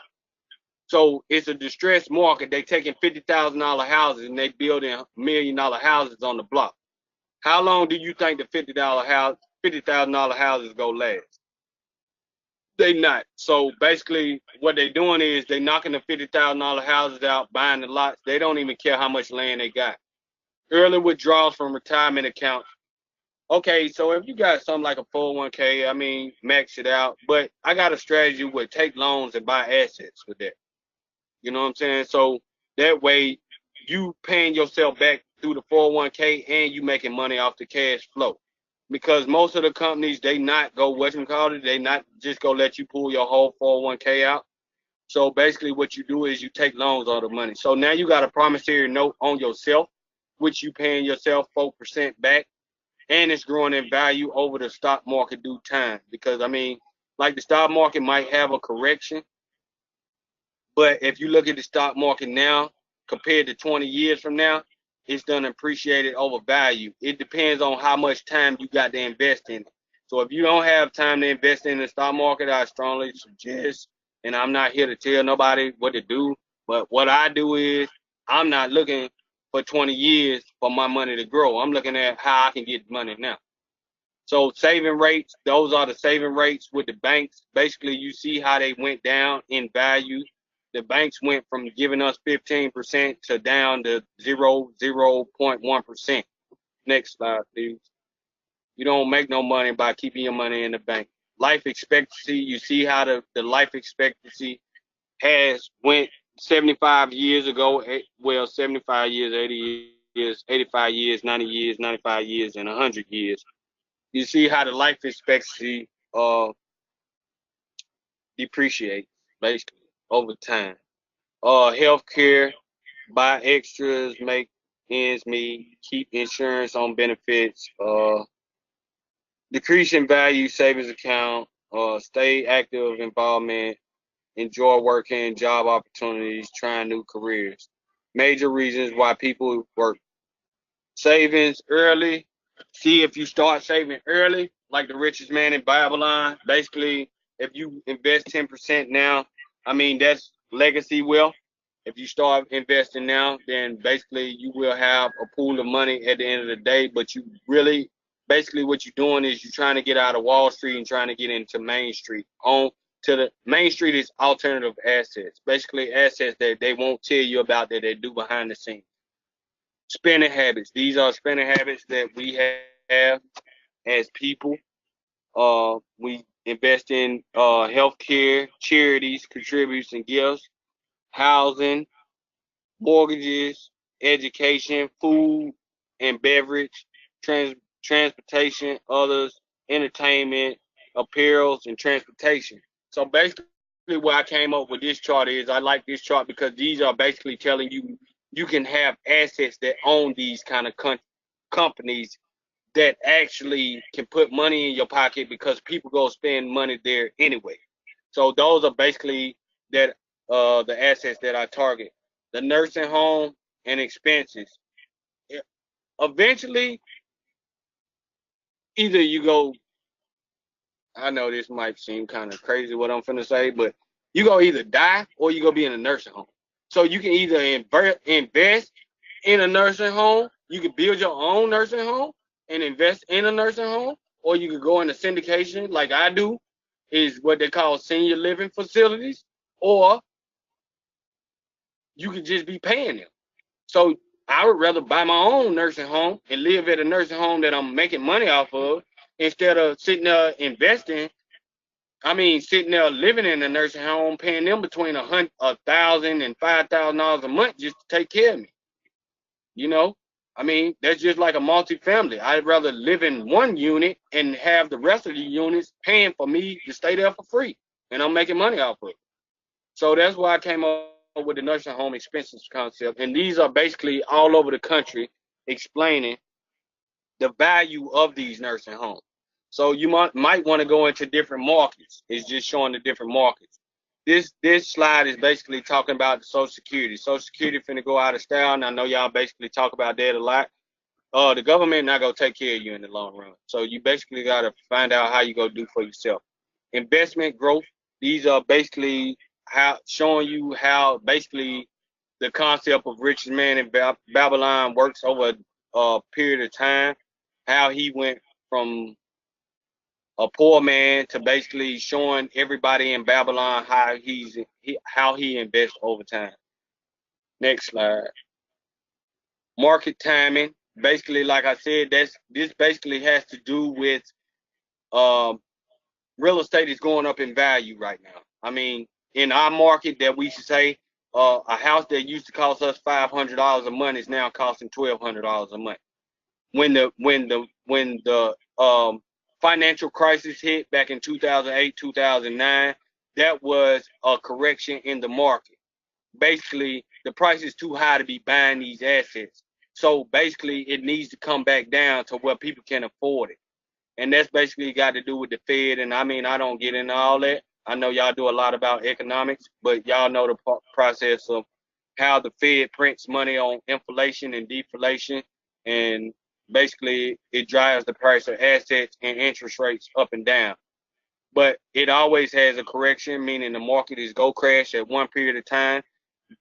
So it's a distressed market. They taking $50,000 houses and they building $1 million houses on the block. How long do you think the $50,000 houses go last? They not. So basically, what they doing is they knocking the $50,000 houses out, buying the lots. They don't even care how much land they got. Early withdrawals from retirement accounts. Okay, so if you got something like a 401k, I mean, max it out. But I got a strategy with take loans and buy assets with that. You know what I'm saying? So that way, you paying yourself back through the 401k and you making money off the cash flow. Because most of the companies, they not go whatchamacallit, they not just go let you pull your whole 401k out. So basically what you do is you take loans on the money. So now you got a promissory note on yourself, which you paying yourself 4% back, and it's growing in value over the stock market due time. Because I mean, like the stock market might have a correction, but if you look at the stock market now compared to 20 years from now, it's done appreciated over value. It depends on how much time you got to invest in it. So if you don't have time to invest in the stock market, I strongly suggest, and I'm not here to tell nobody what to do, but what I do is I'm not looking for 20 years for my money to grow. I'm looking at how I can get money now. So saving rates, those are the saving rates with the banks. Basically, you see how they went down in value. The banks went from giving us 15% to down to 0.1%. Next slide, please. You don't make no money by keeping your money in the bank. Life expectancy, you see how the life expectancy has went 75 years ago, 75 years, 80 years, 85 years, 90 years, 95 years, and 100 years. You see how the life expectancy depreciates basically over time. Healthcare, buy extras, make ends meet, keep insurance on benefits, decrease in value savings account, stay active involvement, enjoy working, job opportunities, trying new careers. Major reasons why people work. Savings early. See if you start saving early, like the richest man in Babylon. Basically, if you invest 10% now, I mean, that's legacy wealth. If you start investing now, then basically you will have a pool of money at the end of the day. But you really, basically, what you're doing is you're trying to get out of Wall Street and trying to get into Main Street. On to the Main Street is alternative assets, basically assets that they won't tell you about that they do behind the scenes. Spending habits. These are spending habits that we have as people. We invest in healthcare, charities, contributes and gifts, housing, mortgages, education, food and beverage, transportation, others, entertainment, apparels, and transportation. So basically, what I came up with this chart is I like this chart because these are basically telling you you can have assets that own these kind of companies that actually can put money in your pocket because people go spend money there anyway. So those are basically that the assets that I target. The nursing home and expenses. Eventually, either you go. I know this might seem kind of crazy what I'm finna say, but you go either die or you go be in a nursing home. So you can either invest in a nursing home, you can build your own nursing home and invest in a nursing home, or you could go into syndication like I do, is what they call senior living facilities, or you could just be paying them. So I would rather buy my own nursing home and live at a nursing home that I'm making money off of instead of sitting there investing. I mean, sitting there living in a nursing home, paying them between $1,000 and $5,000 a month just to take care of me. You know, I mean, that's just like a multi-family. I'd rather live in one unit and have the rest of the units paying for me to stay there for free, and I'm making money off of it. So that's why I came up with the nursing home expenses concept, and these are basically all over the country explaining the value of these nursing homes. So you might want to go into different markets. It's just showing the different markets. This slide is basically talking about the Social Security. Social Security finna go out of style, and I know y'all basically talk about that a lot. The government not gonna take care of you in the long run. So you basically gotta find out how you gonna do for yourself. Investment growth. These are basically how showing you how basically the concept of richest man in Babylon works over a period of time. How he went from a poor man to basically showing everybody in Babylon how he invests over time. Next slide. Market timing. Basically, like I said, this basically has to do with um, real estate is going up in value right now. I mean, in our market that we say a house that used to cost us $500 a month is now costing $1,200 a month. When the financial crisis hit back in 2008, 2009, that was a correction in the market. Basically, the price is too high to be buying these assets. So basically, it needs to come back down to where people can afford it. And that's basically got to do with the Fed. And I mean, I don't get into all that. I know y'all do a lot about economics, but y'all know the process of how the Fed prints money on inflation and deflation. And basically, it drives the price of assets and interest rates up and down. But it always has a correction, meaning the market is go crash at one period of time,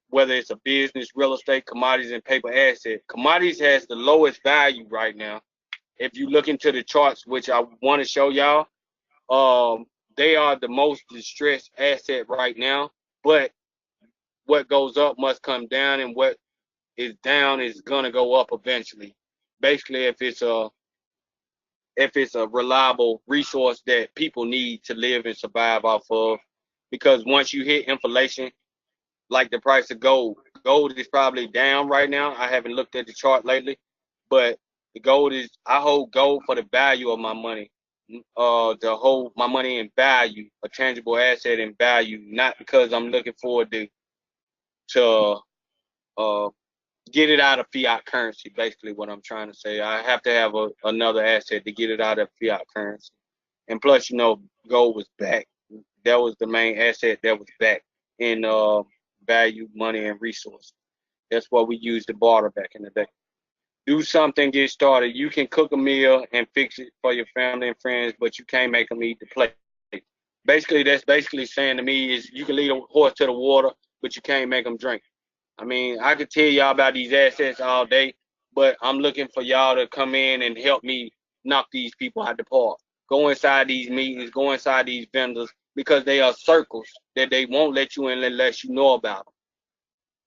whether it's a business, real estate, commodities, and paper asset. Commodities has the lowest value right now. If you look into the charts, which I want to show y'all, they are the most distressed asset right now. But what goes up must come down, and what is down is gonna go up eventually. Basically, if it's a reliable resource that people need to live and survive off of, because once you hit inflation, like the price of gold. Gold is probably down right now. I haven't looked at the chart lately, but I hold gold for the value of my money. To hold my money in value, a tangible asset in value, not because I'm looking forward to uh get it out of fiat currency. Basically, what I'm trying to say, I have to have another asset to get it out of fiat currency. And plus, gold was back. That was the main asset that was back in value, money, and resource. That's what we used to barter back in the day. do something, get started. You can cook a meal and fix it for your family and friends, but you can't make them eat the plate. Basically, that's basically saying to me is you can lead a horse to the water, but you can't make them drink. I mean, I could tell y'all about these assets all day, but I'm looking for y'all to come in and help me knock these people out the park. Go inside these meetings, go inside these vendors, because they are circles that they won't let you in unless you know about them.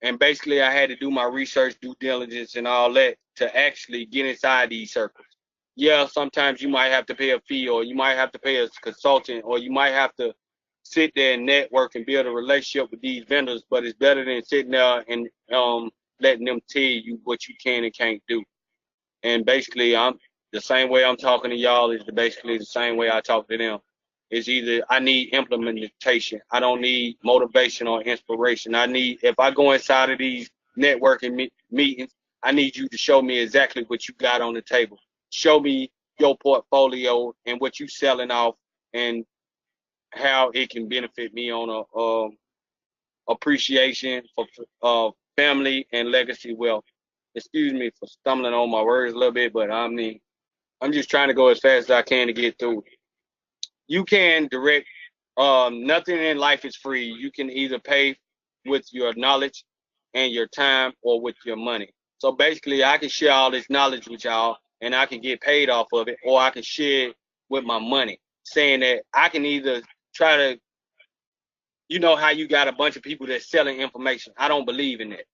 And basically, I had to do my research, due diligence, and all that to actually get inside these circles. Yeah, sometimes you might have to pay a fee, or you might have to pay a consultant, or you might have to sit there and network and build a relationship with these vendors. But it's better than sitting there and letting them tell you what you can and can't do. And basically, I'm the same way I'm talking to y'all is basically the same way I talk to them. It's either I need implementation. I don't need motivation or inspiration. I need, if I go inside of these networking meetings, I need you to show me exactly what you got on the table. Show me your portfolio and what you selling off and how it can benefit me on a appreciation for family and legacy wealth. Excuse me for stumbling on my words a little bit, but I mean, I'm just trying to go as fast as I can to get through. You can direct. Nothing in life is free. You can either pay with your knowledge and your time, or with your money. So basically, I can share all this knowledge with y'all, and I can get paid off of it, or I can share it with my money. Saying that I can either try to, you know how you got a bunch of people that's selling information. I don't believe in that.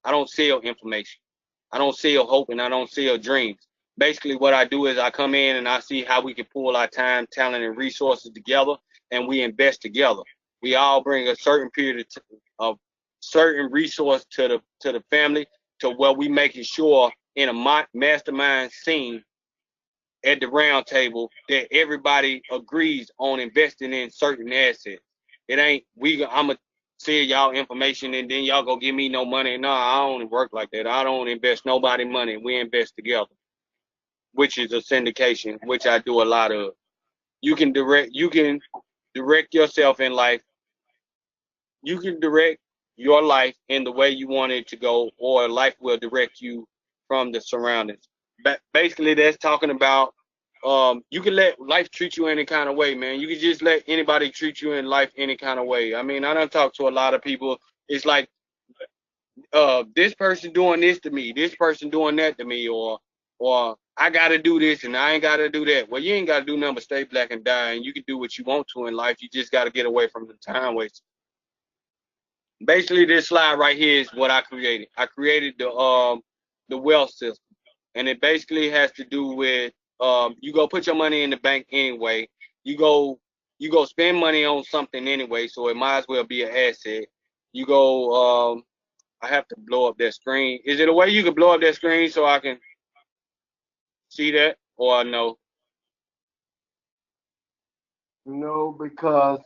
I don't sell information. I don't sell hope, and I don't sell dreams. Basically, what I do is I come in and I see how we can pull our time, talent, and resources together, and we invest together. We all bring a certain period of certain resource to the family, to where we making sure in a mastermind scene at the round table that everybody agrees on investing in certain assets. It ain't I'ma sell y'all information and then y'all go give me no money. No, I don't work like that. I don't invest nobody money. We invest together, which is a syndication, which I do a lot of. You can direct yourself in life. You can direct your life in the way you want it to go, or life will direct you from the surroundings. Basically, that's talking about you can let life treat you any kind of way, man. You can just let anybody treat you in life any kind of way. I mean, I don't talk to a lot of people. It's like this person doing this to me, this person doing that to me, or I gotta do this and I ain't gotta do that. Well, you ain't gotta do nothing but stay black and die, and you can do what you want to in life. You just gotta get away from the time waste. Basically, this slide right here is what I created. I created the wealth system, and it basically has to do with you go put your money in the bank anyway. You go spend money on something anyway, so it might as well be an asset. You go I have to blow up that screen. Is it a way you can blow up that screen so I can see that, or no? No, because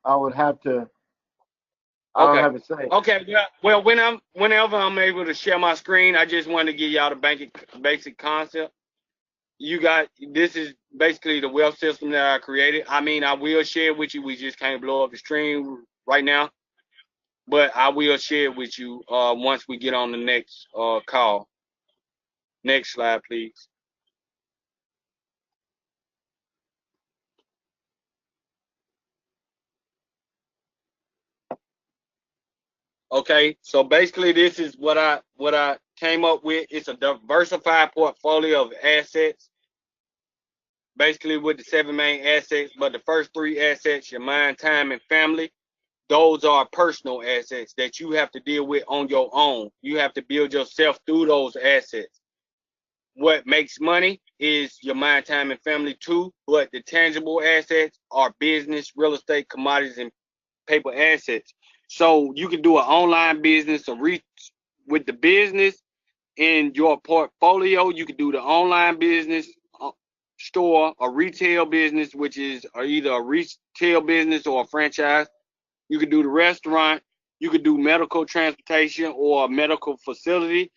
I would have to. I don't Okay. have it saved. Okay. Well, whenever I'm able to share my screen, I just wanted to give y'all the basic concept. This is basically the wealth system that I created. I mean, I will share it with you. We just can't blow up the stream right now, but I will share it with you once we get on the next call. Next slide, please. Okay, so basically this is what I came up with. It's a diversified portfolio of assets, basically with the 7 main assets. But the first 3 assets, your mind, time, and family, those are personal assets that you have to deal with on your own. You have to build yourself through those assets. What makes money is your mind, time, and family too. But the tangible assets are business, real estate, commodities, and paper assets. So you can do an online business or with the business in your portfolio. You can do the online business store, a retail business, which is either a retail business or a franchise. You can do the restaurant. You could do medical transportation or a medical facility.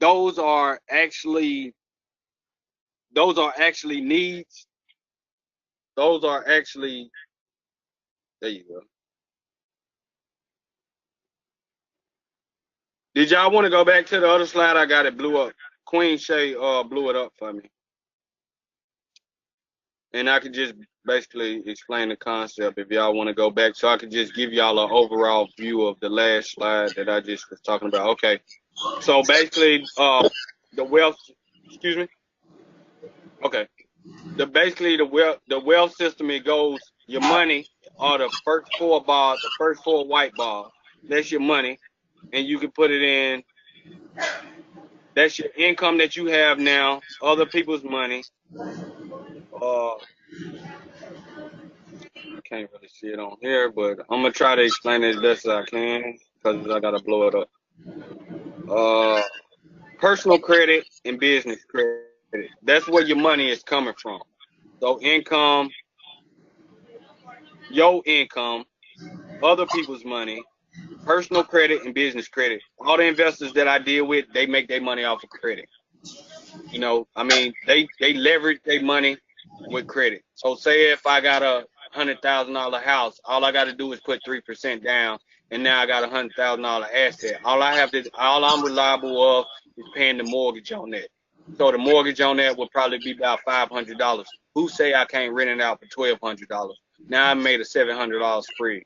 Those are actually needs. Those are actually, there you go. Did y'all want to go back to the other slide? I got it blew up Queen Shay blew it up for me, and I could just basically explain the concept if y'all want to go back, so I could just give y'all an overall view of the last slide that I just was talking about. Okay, so basically, the wealth. Excuse me. Okay, the wealth system, it goes your money are the first four bars, the first four white bars. That's your money, and you can put it in. That's your income that you have now, other people's money. I can't really see it on here, but I'm gonna try to explain it as best as I can because I gotta blow it up. Personal credit and business credit. That's where your money is coming from. So income, your income, other people's money, personal credit and business credit. All the investors that I deal with, they make their money off of credit. You know, I mean, they leverage their money with credit. So say if I got a $100,000 house, all I got to do is put 3% down, and now I got $100,000 asset. All I'm reliable of is paying the mortgage on that. So the mortgage on that would probably be about $500. Who say I can't rent it out for $1,200? Now I made a $700 spread.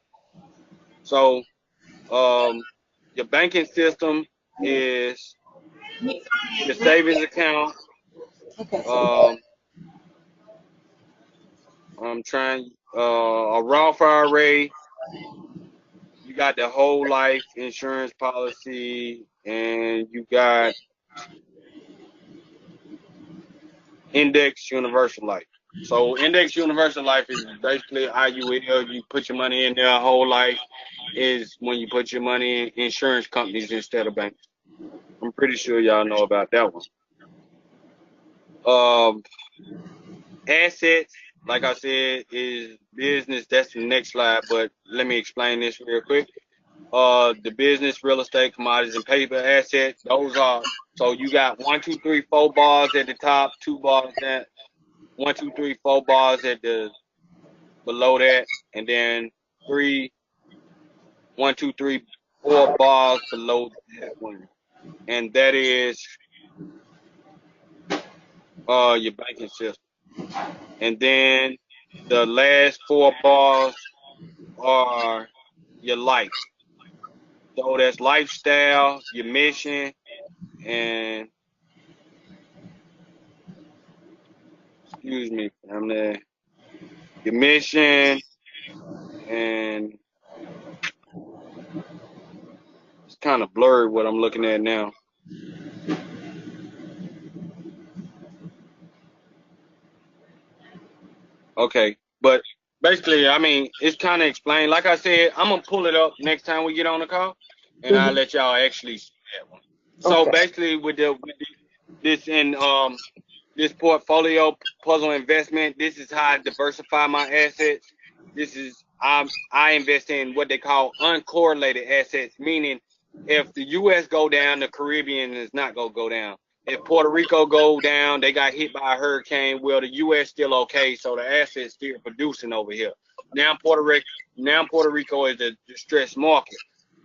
So your banking system is your savings account. I'm trying a Roth IRA. You got the whole life insurance policy, and you got index universal life. So index universal life is basically IUL. You put your money in there. Whole life is when you put your money in insurance companies instead of banks. I'm pretty sure y'all know about that one. Assets, like I said, is business. That's the next slide, but let me explain this real quick. The business, real estate, commodities, and paper assets. Those are, so you got 1, 2, 3, 4 bars at the top, 2 bars at 1, 2, 3, 4 bars at the below that, and then 1, 2, 3, 4 bars below that one, and that is your banking system. And then the last 4 bars are your life. So that's lifestyle, your mission, and excuse me, family, your mission, and it's kind of blurred what I'm looking at now. Okay, but basically, I mean, it's kind of explained. Like I said, I'm gonna pull it up next time we get on the call, and I'll let y'all actually see that one. So basically, with this in this portfolio puzzle investment, this is how I diversify my assets. This is I invest in what they call uncorrelated assets, meaning if the U.S. go down, the Caribbean is not gonna go down. If Puerto Rico go down, they got hit by a hurricane. Well, the U.S. still okay, so the assets still producing over here. Now Puerto Rico is a distressed market.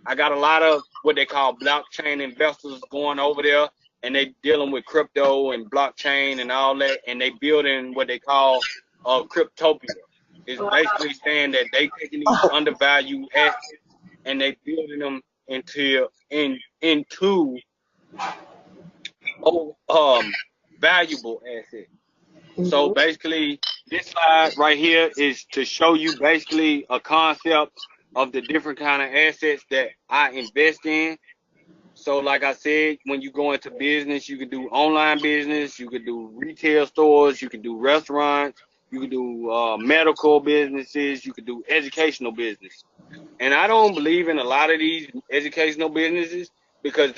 I got a lot of what they call blockchain investors going over there, and they dealing with crypto and blockchain and all that, and they building what they call cryptopia. It's basically saying that they taking these undervalued assets and they building them into valuable assets. So basically, this slide right here is to show you basically a concept of the different kind of assets that I invest in. So like I said, when you go into business, you can do online business, you can do retail stores, you can do restaurants, you can do medical businesses, you can do educational business. And I don't believe in a lot of these educational businesses because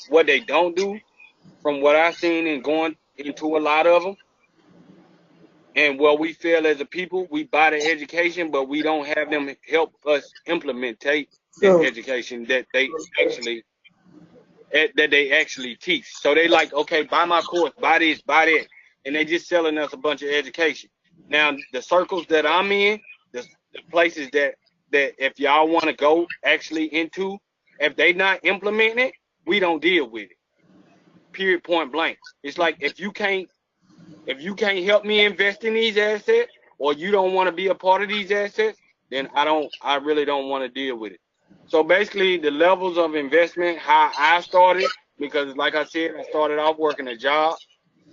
what they don't do, from what I've seen and going into a lot of them, and what we feel as a people, we buy the education, but we don't have them help us implement this education that they actually teach. So they like, okay, buy my course, buy this, buy that, and they just selling us a bunch of education. Now the circles that I'm in, the places that if y'all want to go actually into, if they not implementing it, we don't deal with it. period, point blank. It's like if you can't help me invest in these assets, or you don't want to be a part of these assets, then I really don't want to deal with it. So basically, the levels of investment, how I started, because like I said, I started off working a job,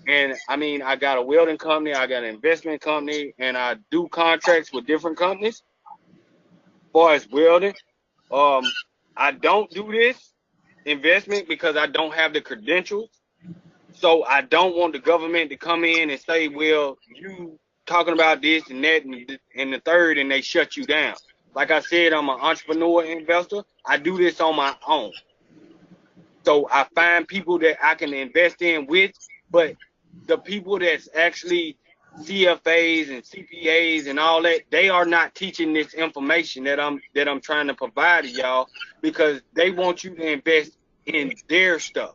and I mean, I got a welding company, I got an investment company, and I do contracts with different companies as far as welding. I don't do this investment because I don't have the credentials. So I don't want the government to come in and say, well, you talking about this and that and the third, and they shut you down. Like I said, I'm an entrepreneur investor. I do this on my own. So I find people that I can invest in with, but the people that's actually CFAs and CPAs and all that, they are not teaching this information that I'm trying to provide to y'all, because they want you to invest in their stuff.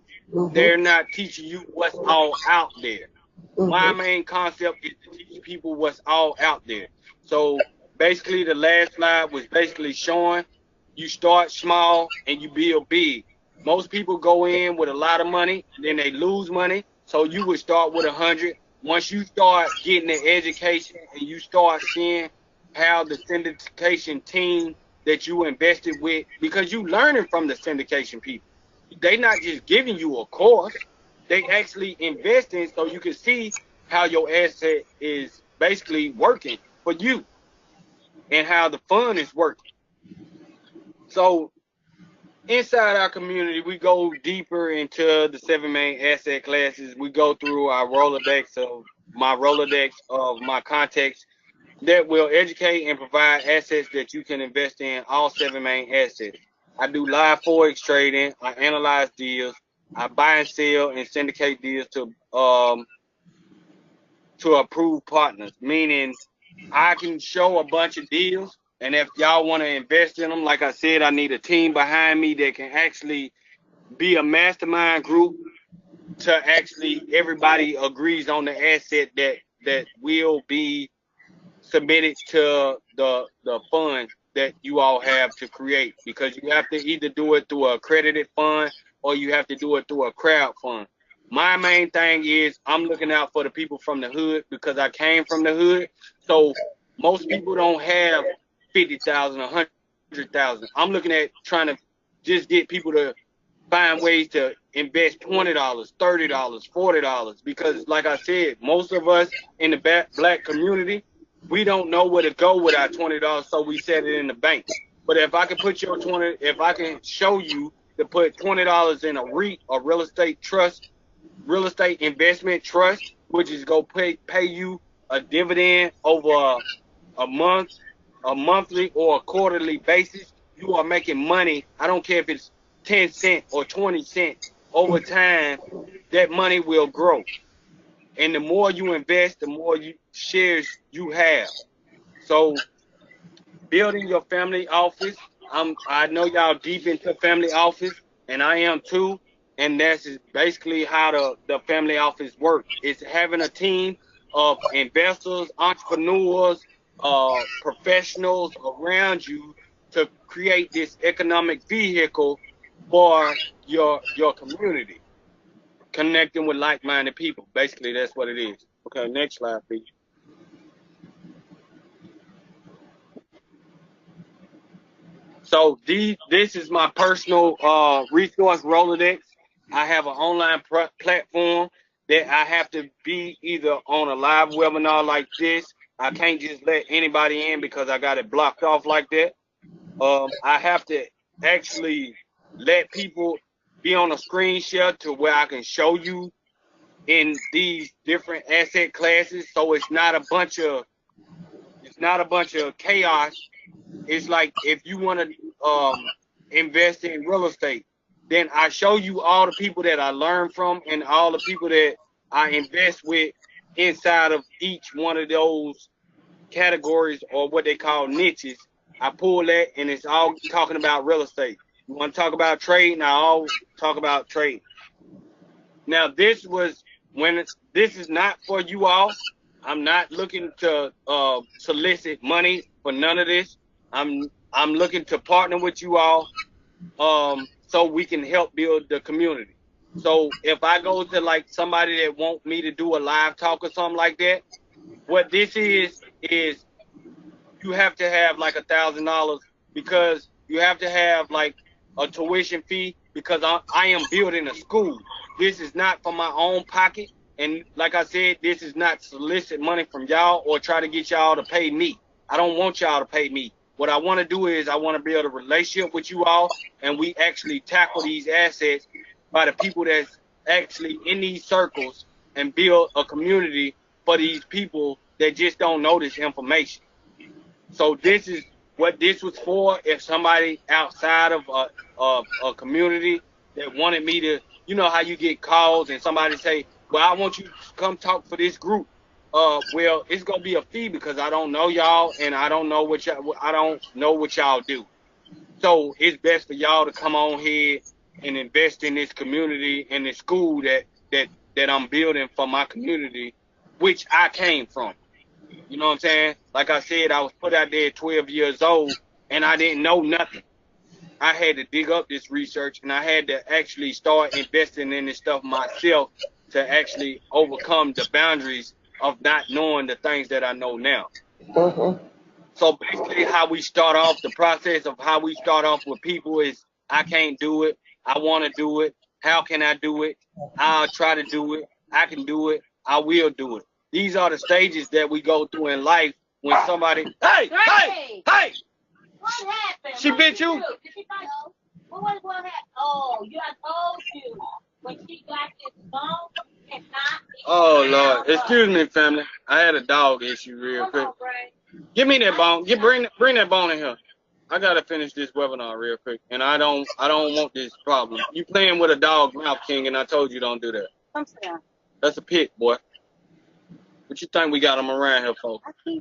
They're not teaching you what's all out there. My main concept is to teach people what's all out there. So basically, the last slide was basically showing you start small and you build big. Most people go in with a lot of money, then they lose money. So you would start with 100. Once you start getting the education and you start seeing how the syndication team that you invested with, because you learning from the syndication people. They not just giving you a course. They actually investing so you can see how your asset is basically working for you and how the fund is working. So inside our community, we go deeper into the 7 main asset classes. We go through our Rolodex of my contacts that will educate and provide assets that you can invest in, all 7 main assets. I do live Forex trading. I analyze deals. I buy and sell and syndicate deals to approved partners, meaning I can show a bunch of deals, and if y'all want to invest in them, like I said, I need a team behind me that can actually be a mastermind group to actually everybody agrees on the asset that will be submitted to the fund that you all have to create, because you have to either do it through a accredited fund or you have to do it through a crowd fund. My main thing is I'm looking out for the people from the hood, because I came from the hood. So most people don't have 50,000, 100,000. I'm looking at trying to just get people to find ways to invest $20, $30, $40, because like I said, most of us in the black community, we don't know where to go with our $20, so we set it in the bank. But if I can put your if I can show you to put $20 in a REIT, a real estate investment trust, which is go pay you a dividend over a monthly or a quarterly basis, you are making money. I don't care if it's 10 cents or 20 cents. Over time, that money will grow. And the more you invest, the more shares you have. So building your family office, I know y'all deep into family office, and I am too. And that's basically how the family office works. It's having a team of investors, entrepreneurs, professionals around you to create this economic vehicle for your community, connecting with like-minded people. Basically, that's what it is. Okay, next slide, please. So this is my personal resource Rolodex. I have an online platform that I have to be either on a live webinar like this. I can't just let anybody in because I got it blocked off like that. I have to actually let people be on a screen share to where I can show you in these different asset classes. So it's not a bunch of chaos. It's like if you want to invest in real estate, then I show you all the people that I learn from and all the people that I invest with inside of each one of those categories, or what they call niches. I pull that, and it's all talking about real estate. You want to talk about trading, I'll talk about trading. Now, this is not for you all. I'm not looking to solicit money for none of this. I'm looking to partner with you all, so we can help build the community. So if I go to like somebody that want me to do a live talk or something like that, what this is you have to have like $1,000 because you have to have like a tuition fee because I am building a school. This is not from my own pocket. And like I said, this is not solicit money from y'all or try to get y'all to pay me. I don't want y'all to pay me. What I want to do is I want to build a relationship with you all and we actually tackle these assets by the people that's actually in these circles and build a community for these people that just don't know this information. So this is what this was for. If somebody outside of a community that wanted me to, you know how you get calls and somebody say, well, I want you to come talk for this group. Well, it's gonna be a fee because I don't know y'all and I don't know what y'all do. So it's best for y'all to come on here and invest in this community and this school that I'm building for my community, which I came from. You know what I'm saying? Like I said, I was put out there at 12 years old and I didn't know nothing. I had to dig up this research and I had to actually start investing in this stuff myself to actually overcome the boundaries of not knowing the things that I know now. So basically how we start off, the process of how we start off with people is I can't do it. I want to do it. How can I do it? I'll try to do it. I can do it. I will do it. These are the stages that we go through in life when somebody, hey! What happened? She bit you? Did she bite you? What happened? Oh, I told you when she got this bone and not. Oh Lord, excuse me, family. I had a dog issue real quick. Give me that bone. Bring that bone in here. I gotta finish this webinar real quick, and I don't want this problem. You playing with a dog mouth, King, and I told you don't do that. Come sit down. That's a pit, boy. What you think we got them around here for? We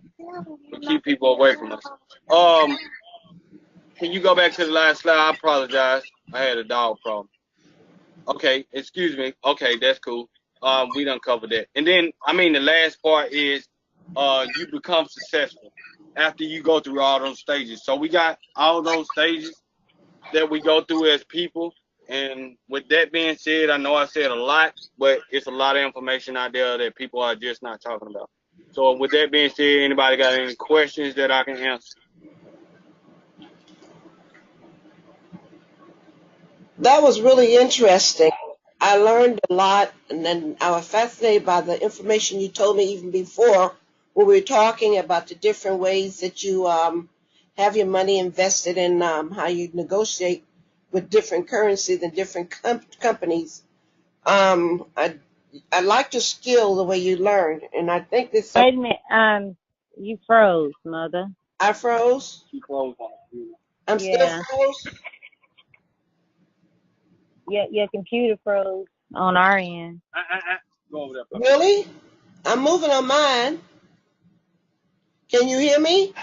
keep people away from us. Can you go back to the last slide? I apologize. I had a dog problem. Okay, excuse me. Okay, that's cool. We done covered that. And then, the last part is you become successful after you go through all those stages. So we got all those stages that we go through as people. And with that being said, I know I said a lot, but it's a lot of information out there that people are just not talking about. So with that being said, anybody got any questions that I can answer? That was really interesting. I learned a lot, and then I was fascinated by the information you told me even before when we were talking about the different ways that you have your money invested and how you negotiate with different currencies and different companies. I like your skill the way you learned, and I think this. Wait a minute. You froze, mother. I froze. She closed on it. I'm still froze. Yeah, your computer froze on our end. Go over there. Really? I'm moving on mine. Can you hear me?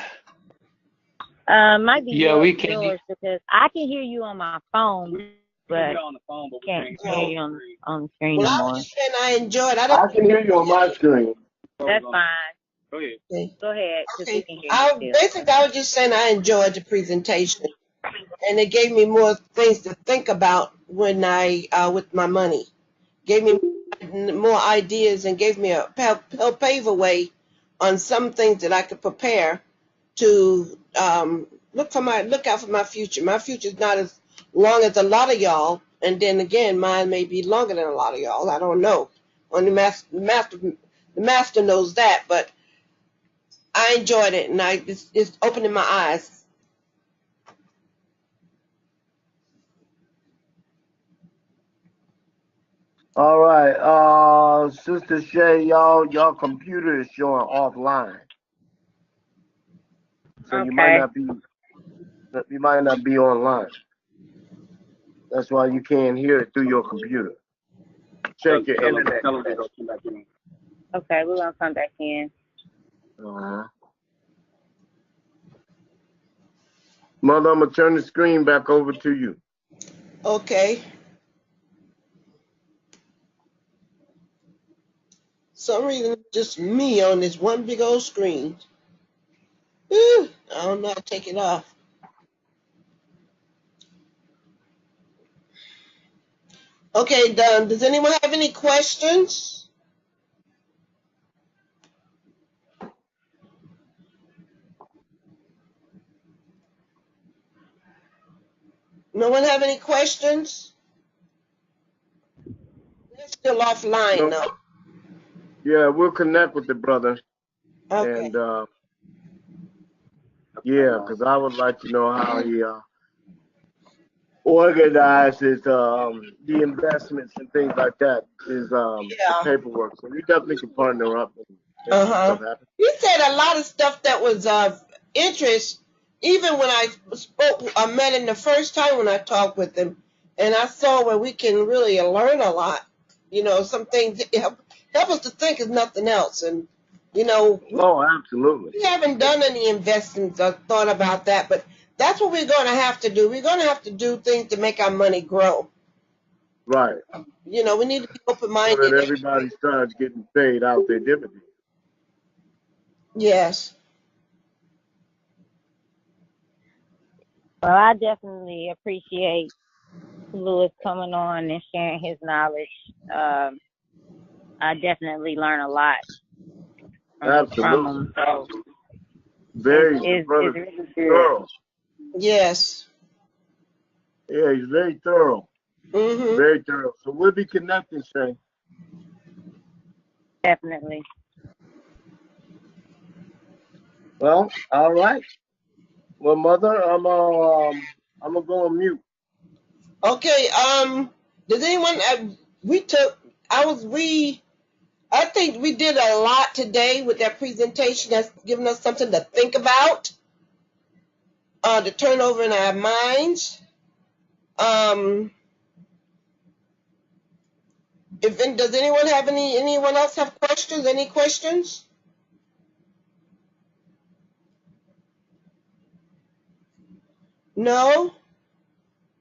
Might be we can. yours because I can hear you on my phone, but on the phone, but can't hear you on the screen Well, I anymore. was just saying I enjoyed. I can hear you on my screen. That's fine. Go ahead. Okay. Go ahead, because we can hear you Basically, I was just saying I enjoyed the presentation, and it gave me more things to think about when I with my money. Gave me more ideas and gave me a help pave a way on some things that I could prepare to look out for my future. My future is not as long as a lot of y'all, and then again, mine may be longer than a lot of y'all. I don't know. Only the master knows that, but I enjoyed it, and it's opening my eyes. All right, Sister Shay, y'all computer is showing offline, so okay. you might not be online. That's why you can't hear it through your computer. Check your internet. Okay, we're going to come back in. Mother, I'm gonna turn the screen back over to you. Okay. Some reason it's just me on this one big old screen. I don't know how to take it off. Okay, done. Does anyone have any questions? No one have any questions? They're still offline, No, though. yeah, we'll connect with the brother, Okay. and yeah, because I would like to know how he organizes the investments and things like that. His the Yeah. paperwork. So we definitely can partner up and make some Uh-huh. stuff happen. He said a lot of stuff that was of interest, even when I met him the first time when I talked with him, and I saw where we can really learn a lot. You know, some things that help us to think if nothing else. And, you know, Oh, absolutely. we haven't done any investments or thought about that, but that's what we're going to have to do. We're going to have to do things to make our money grow. Right. You know, we need to be So open-minded. that everybody starts getting paid out their dividends. Yes. Well, I definitely appreciate Lewis coming on and sharing his knowledge. I definitely learn a lot from Absolutely. him. So Very, the it's brother's really good. thorough. Yes. Yeah, he's very thorough. Mm-hmm. Very thorough. So we'll be connecting, Shane. Definitely. Well, all right. Well, mother, I'm gonna go on mute. Okay. Does anyone? I think we did a lot today with that presentation. That's giving us something to think about, to turn over in our minds. Does anyone have anyone else have questions? Any questions? No?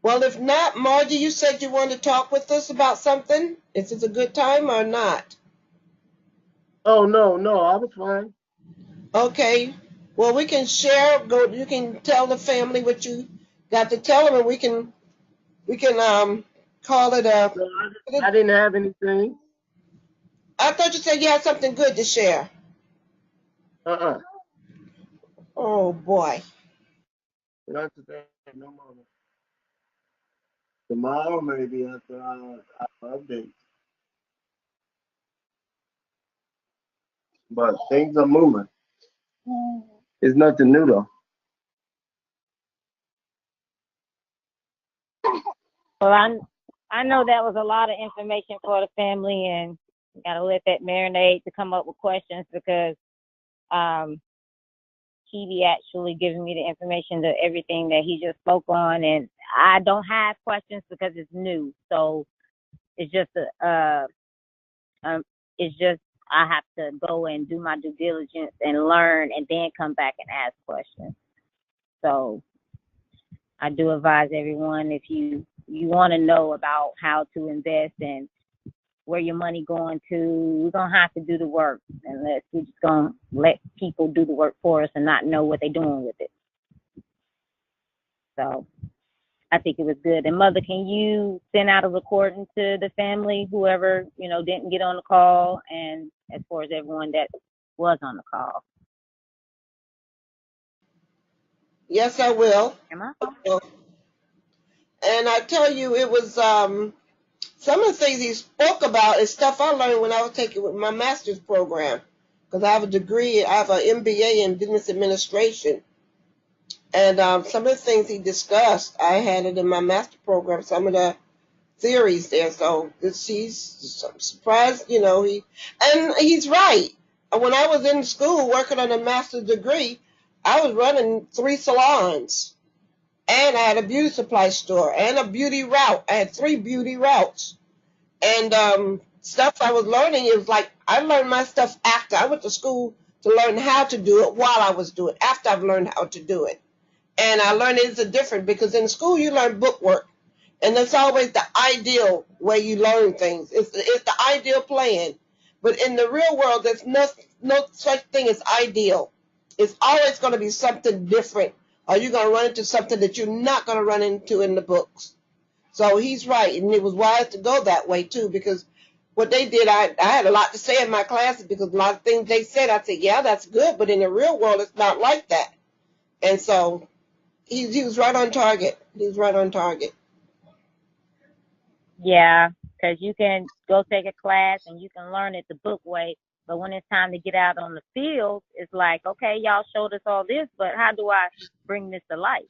Well, if not, Margie, you said you wanted to talk with us about something. Is this a good time or not? Oh no, I was fine. Okay. Well, we can share. You can tell the family what you got to tell them, and we can call it a. No, I didn't have anything. I thought you said you had something good to share. Uh-uh. Oh boy. Not today. No more. Tomorrow maybe after our update. But things are moving. It's nothing new though. Well, I know that was a lot of information for the family, and gotta let that marinate to come up with questions because Kiwi actually giving me the information to everything that he just spoke on, and I don't have questions because it's new. So it's just it's just I have to go and do my due diligence and learn, and then come back and ask questions. So I do advise everyone, if you want to know about how to invest and where your money going to, we're gonna have to do the work, unless we're just gonna let people do the work for us and not know what they're doing with it. So I think it was good. And Mother, can you send out a recording to the family, whoever, didn't get on the call, and as far as everyone that was on the call? Yes, I will. Am I? And I tell you, it was some of the things he spoke about is stuff I learned when I was taking with my master's program, because I have a degree. I have an MBA in business administration, and some of the things he discussed, I had it in my master program. Some of the theories there. So he's surprised, and he's right. When I was in school working on a master's degree, I was running 3 salons, and I had a beauty supply store and a beauty route. I had 3 beauty routes, and stuff I was learning is like I learned my stuff after I went to school to learn how to do it while I was doing it. After I've learned how to do it, and I learned it's a different, because in school you learn book work. And that's always the ideal way you learn things. It's the ideal plan. But in the real world, there's no such thing as ideal. It's always going to be something different, or you're going to run into something that you're not going to run into in the books. So he's right, and it was wise to go that way too, because what they did, I had a lot to say in my classes, because a lot of things they said, I said, yeah, that's good, but in the real world, it's not like that. And so he was right on target. He was right on target. Yeah, because you can go take a class and you can learn it the book way, but when it's time to get out on the field, it's like, okay, y'all showed us all this, but how do I bring this to life?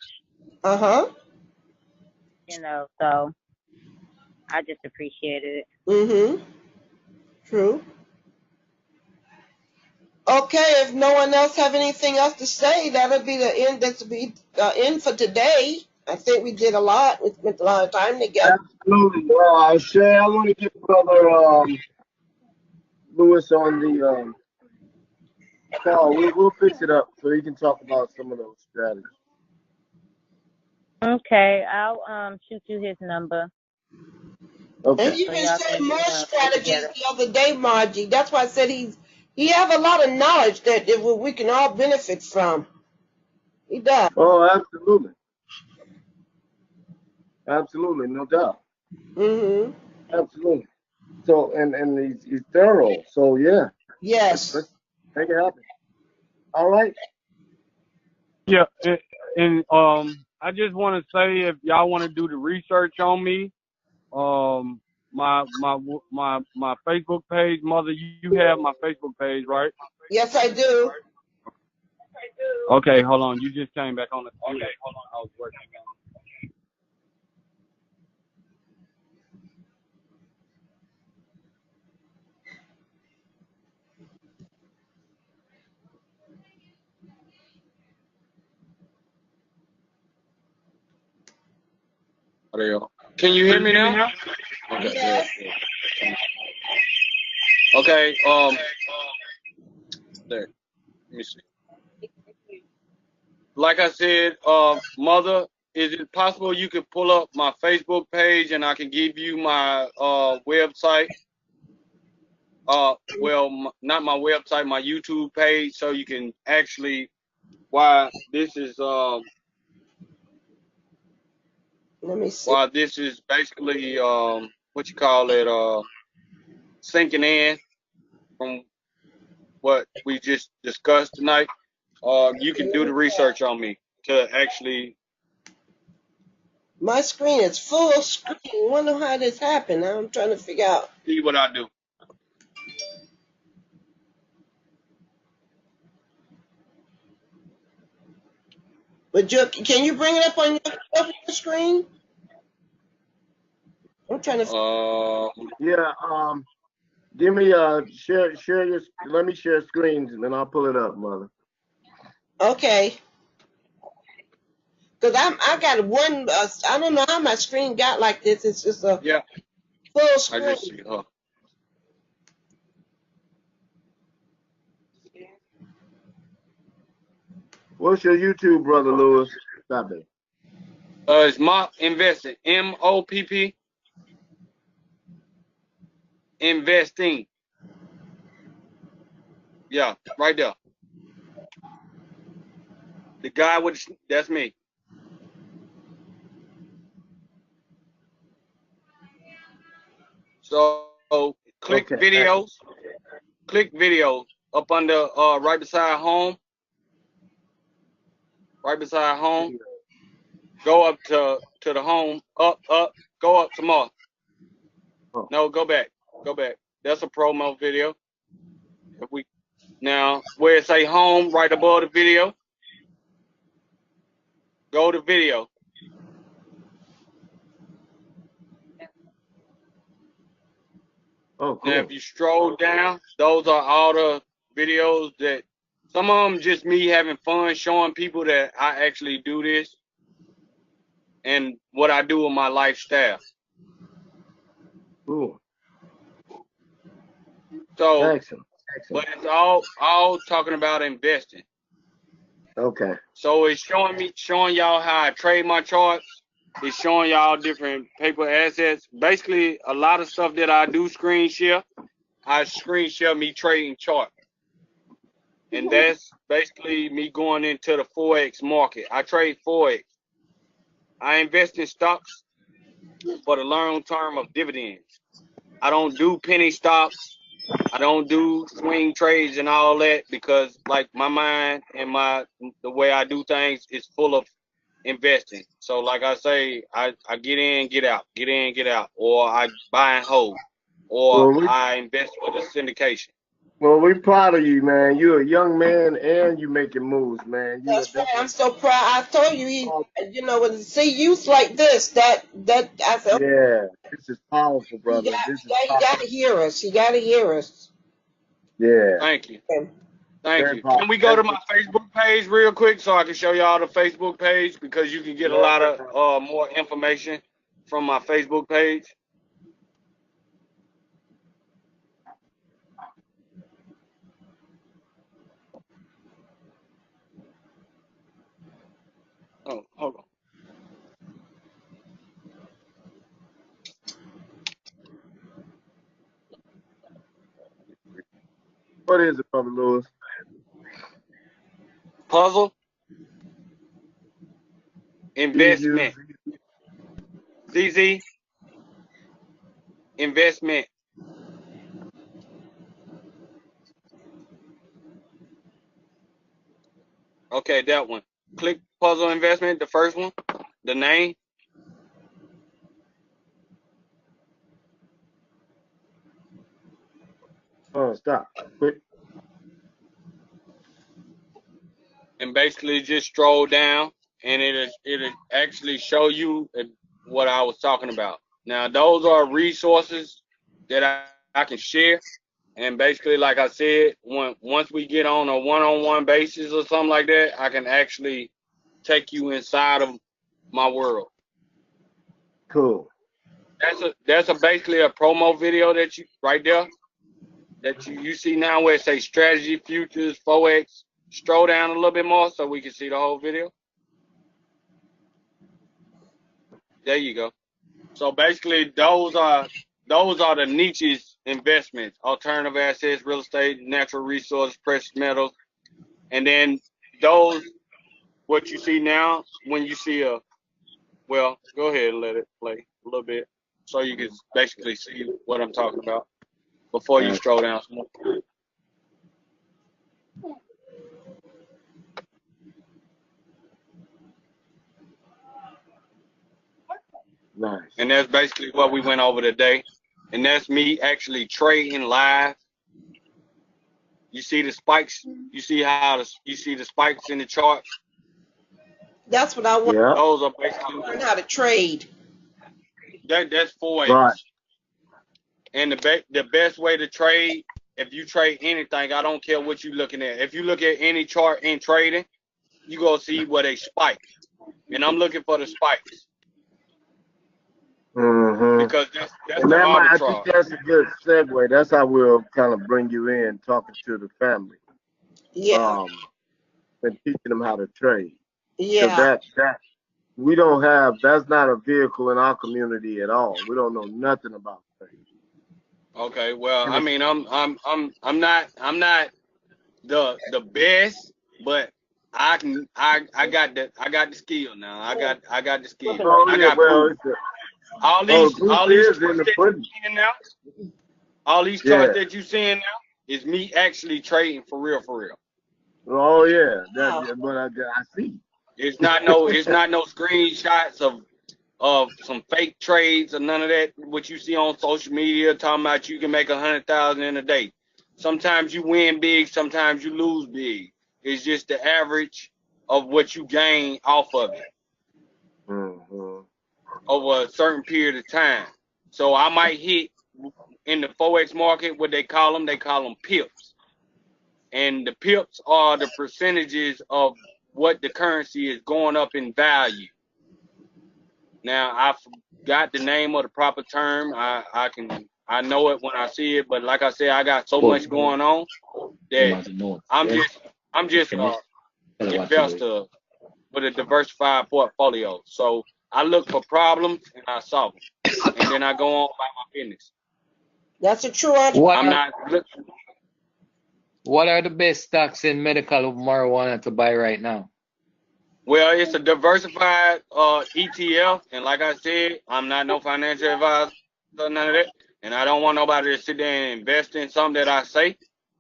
You know, so I just appreciated it. True. Okay, if no one else have anything else to say, that'll be the end. That's be end for today. I think we did a lot. We spent a lot of time together. Absolutely. Shay, I want to get Brother Lewis on the call. We'll fix it up so he can talk about some of those strategies. Okay, I'll shoot you his number. Okay. And you So even y'all said can more get strategies together. the other day, Margie. That's why I said he have a lot of knowledge that we can all benefit from. He does. Oh, absolutely. Absolutely, no doubt. Absolutely. So and he's thorough. So yeah. Yes. Let's make it happen. All right. Yeah, and I just want to say, if y'all want to do the research on me, my Facebook page, Mother, you have my Facebook page, right? Yes, I do. Okay, hold on. You just came back on the computer. Okay, hold on. I was working. There you go. Can you hear me now? Okay. Yes. Okay. There. Let me see. Like I said, Mother, is it possible you could pull up my Facebook page and I can give you my website? Well, not my website, my YouTube page, so you can actually. Why this is Let me see. Why this is basically what you call it sinking in from what we just discussed tonight. You can do the research on me to actually. My screen is full screen. I wonder how this happened. I'm trying to figure out. See what I do. But can you bring it up on your screen? I'm trying to. Yeah. Give me share your. Let me share screens and then I'll pull it up, Mother. Okay. Cause I got one. I don't know how my screen got like this. It's just a full screen. I just see her. What's your YouTube, Brother Lewis? Stop it. It's Mop Investing. MOPP. Investing. Yeah, right there. The guy with that's me. So click videos. Click videos up under right beside home. Right beside home. Go up to the home. Up. Go up some more. No, go back. Go back. That's a promo video. If we now where it say home right above the video. Go to video. Oh, cool. Now, if you scroll down, those are all the videos that some of them just me having fun showing people that I actually do this and what I do with my lifestyle. Cool. So, Excellent. but it's all talking about investing. Okay. So it's showing y'all how I trade my charts. It's showing y'all different paper assets. Basically, a lot of stuff that I do screen share. I screen share me trading chart. And that's basically me going into the Forex market. I trade Forex. I invest in stocks for the long term of dividends. I don't do penny stocks. I don't do swing trades and all that because like my mind and the way I do things is full of investing. So like I say, I get in, get out, get in, get out, or I buy and hold, or Well, I invest with a syndication. we proud of you, man. You're a young man and you making moves, man. You are That's right. I'm definitely. so proud. I told you, when you see youth like this, that I said, "Oh, Yeah, this is powerful, he brother. got, This is he got powerful. to hear us. He got to hear us." Yeah, Thank you. Okay. Thank very you. powerful. Can we go to my Facebook page real quick so I can show y'all the Facebook page because you can get a lot of more information from my Facebook page. Oh, hold on. What is it, Brother Lewis? Puzzle Easy. investment. ZZ investment. Okay, that one. Click puzzle investment, the first one, the name. Oh, stop. Quick. And basically just stroll down and it'll actually show you what I was talking about. Now those are resources that I can share. And basically, like I said, once we get on a one-on-one basis or something like that, I can actually take you inside of my world. Cool. That's basically a promo video that you right there that you see now where it says strategy, futures, forex. Stroll down a little bit more so we can see the whole video. There you go. So basically, those are the niches investments: alternative assets, real estate, natural resources, precious metals, and then those what you see now when you see well, go ahead and let it play a little bit so you can basically see what I'm talking about before you stroll down some more. Nice. And that's basically what we went over today. And that's me actually trading live. You see the spikes. You see you see the spikes in the chart. That's what I want Yeah. Those are to basically learn how to trade. that's forex. Right. And the best way to trade, if you trade anything, I don't care what you're looking at. If you look at any chart in trading, you go see where they spike. And I'm looking for the spikes Mm-hmm. because that's And the I think arbitrage. that's a good segue. That's how we'll kind of bring you in, talking to the family, Yeah, and teaching them how to trade. Because yeah. that we don't have. That's not a vehicle in our community at all. We don't know nothing about trading. Okay, well, And I mean, I'm not the best, but I got the skill now. I got the skill. oh I yeah, got well, proof. it's a, All the these proof all these is in charts the that you pudding. seeing now, all these charts Yeah. that you seeing now is me actually trading for real, for real. Oh yeah. Wow. But I see. It's not no screenshots of some fake trades or none of that. What you see on social media talking about you can make 100,000 in a day. Sometimes you win big, sometimes you lose big. It's just the average of what you gain off of it Mm-hmm. over a certain period of time. So I might hit in the forex market what they call them pips, and the pips are the percentages of what the currency is going up in value. Now I forgot the name of the proper term. I know it when I see it, but like I said, I got so much going on that I'm just a investor with a diversified portfolio. So I look for problems and I solve them, and then I go on about my business. That's a true I'm entrepreneur. not What are the best stocks in medical marijuana to buy right now? Well, it's a diversified ETF, and like I said, I'm not no financial advisor, none of that, and I don't want nobody to sit there and invest in something that I say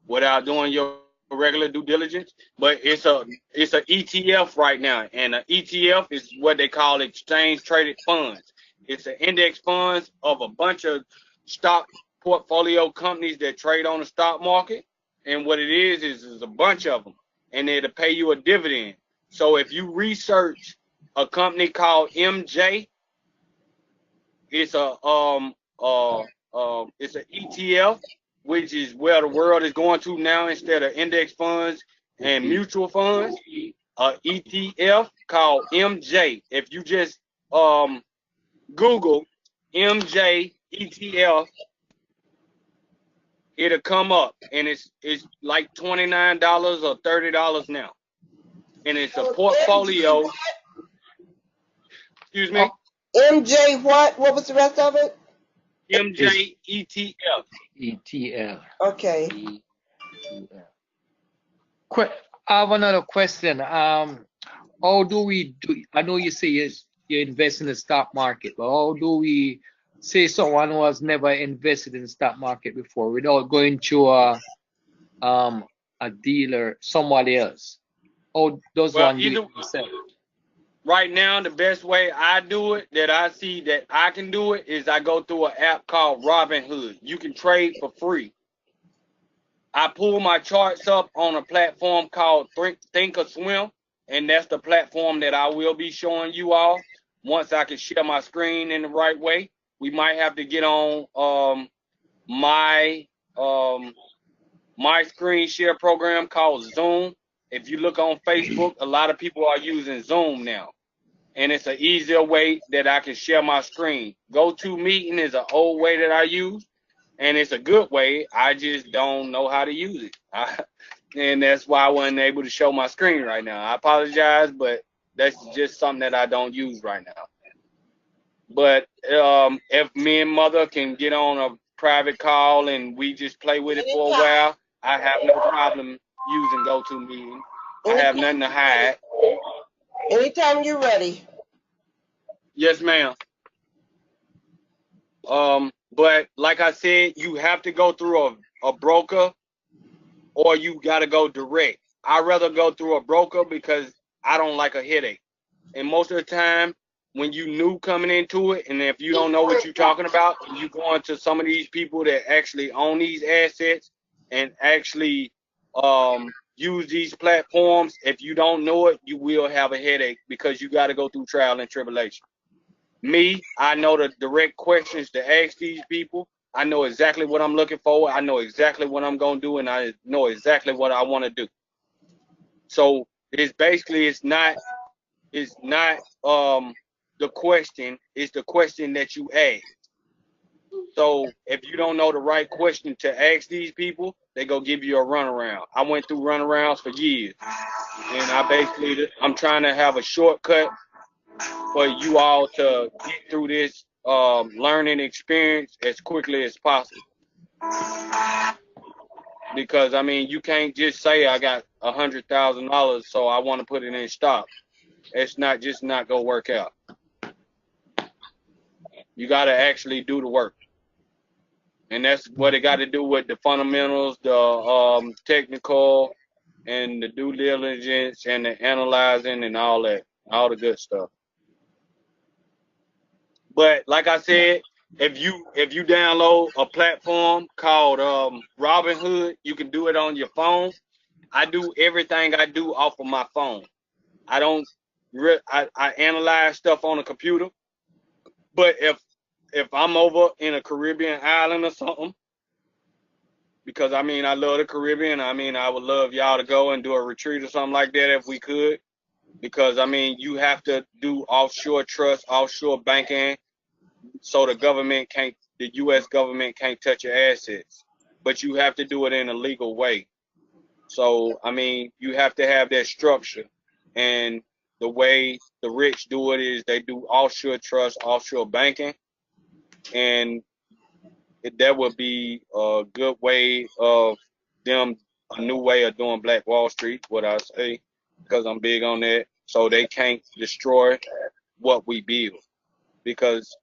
without doing your regular due diligence. But it's a ETF right now, and an ETF is what they call exchange traded funds. It's an index funds of a bunch of stock portfolio companies that trade on the stock market, and what it is a bunch of them, and it'll pay you a dividend. So if you research a company called MJ, it's it's an ETF, which is where the world is going to now instead of index funds and mutual funds. ETF called MJ. If you just Google MJ ETF, it'll come up, and it's like $29 or $30 now, and it's a portfolio. Excuse me. MJ what? What was the rest of it? MJ ETF. ETL. Okay. I have another question. How do we do? I know you say you invest in the stock market, but how do we say someone who has never invested in the stock market before without going to a dealer, somebody else? How does Well, one do either it themselves? right now, the best way I do it, that I see that I can do it, is I go through an app called Robinhood. You can trade for free. I pull my charts up on a platform called Thinkorswim, and that's the platform that I will be showing you all once I can share my screen in the right way. We might have to get on my my screen share program called Zoom. If you look on Facebook, a lot of people are using Zoom now, and it's an easier way that I can share my screen. GoToMeeting is an old way that I use, and it's a good way. I just don't know how to use it, and that's why I wasn't able to show my screen right now. I apologize, but that's just something that I don't use right now. But if me and Mother can get on a private call and we just play with it for a while, I have no problem using GoToMeeting. I have nothing to hide. Anytime you're ready. Yes, ma'am. But like I said, you have to go through a broker, or you got to go direct. I'd rather go through a broker because I don't like a headache. And most of the time, when you new coming into it, and if you don't know what you're talking about, and you go into some of these people that actually own these assets and actually use these platforms, if you don't know it, you will have a headache because you got to go through trial and tribulation. Me, I know the direct questions to ask these people. I know exactly what I'm looking for. I know exactly what I'm going to do, and I know exactly what I want to do. So it's basically, it's not the question, it's the question that you ask. So if you don't know the right question to ask these people, they go give you a runaround. I went through runarounds for years, and I'm trying to have a shortcut for you all to get through this learning experience as quickly as possible. Because I mean, you can't just say I got $100,000, so I want to put it in stock. It's not gonna work out. You got to actually do the work, and that's what it got to do with the fundamentals, the technical, and the due diligence, and the analyzing, and all that, all the good stuff. But like I said, if you download a platform called Robinhood, you can do it on your phone. I do everything I do off of my phone. I don't I analyze stuff on a computer. But if I'm over in a Caribbean island or something, because I mean I love the Caribbean. I mean I would love y'all to go and do a retreat or something like that if we could. Because I mean you have to do offshore trust, offshore banking, so the U.S. government can't touch your assets. But you have to do it in a legal way. So I mean you have to have that structure, and the way the rich do it is they do offshore trust, offshore banking, and that would be a good way of them, a new way of doing Black Wall Street, what I say, because I'm big on that. so they can't destroy what we build. Because,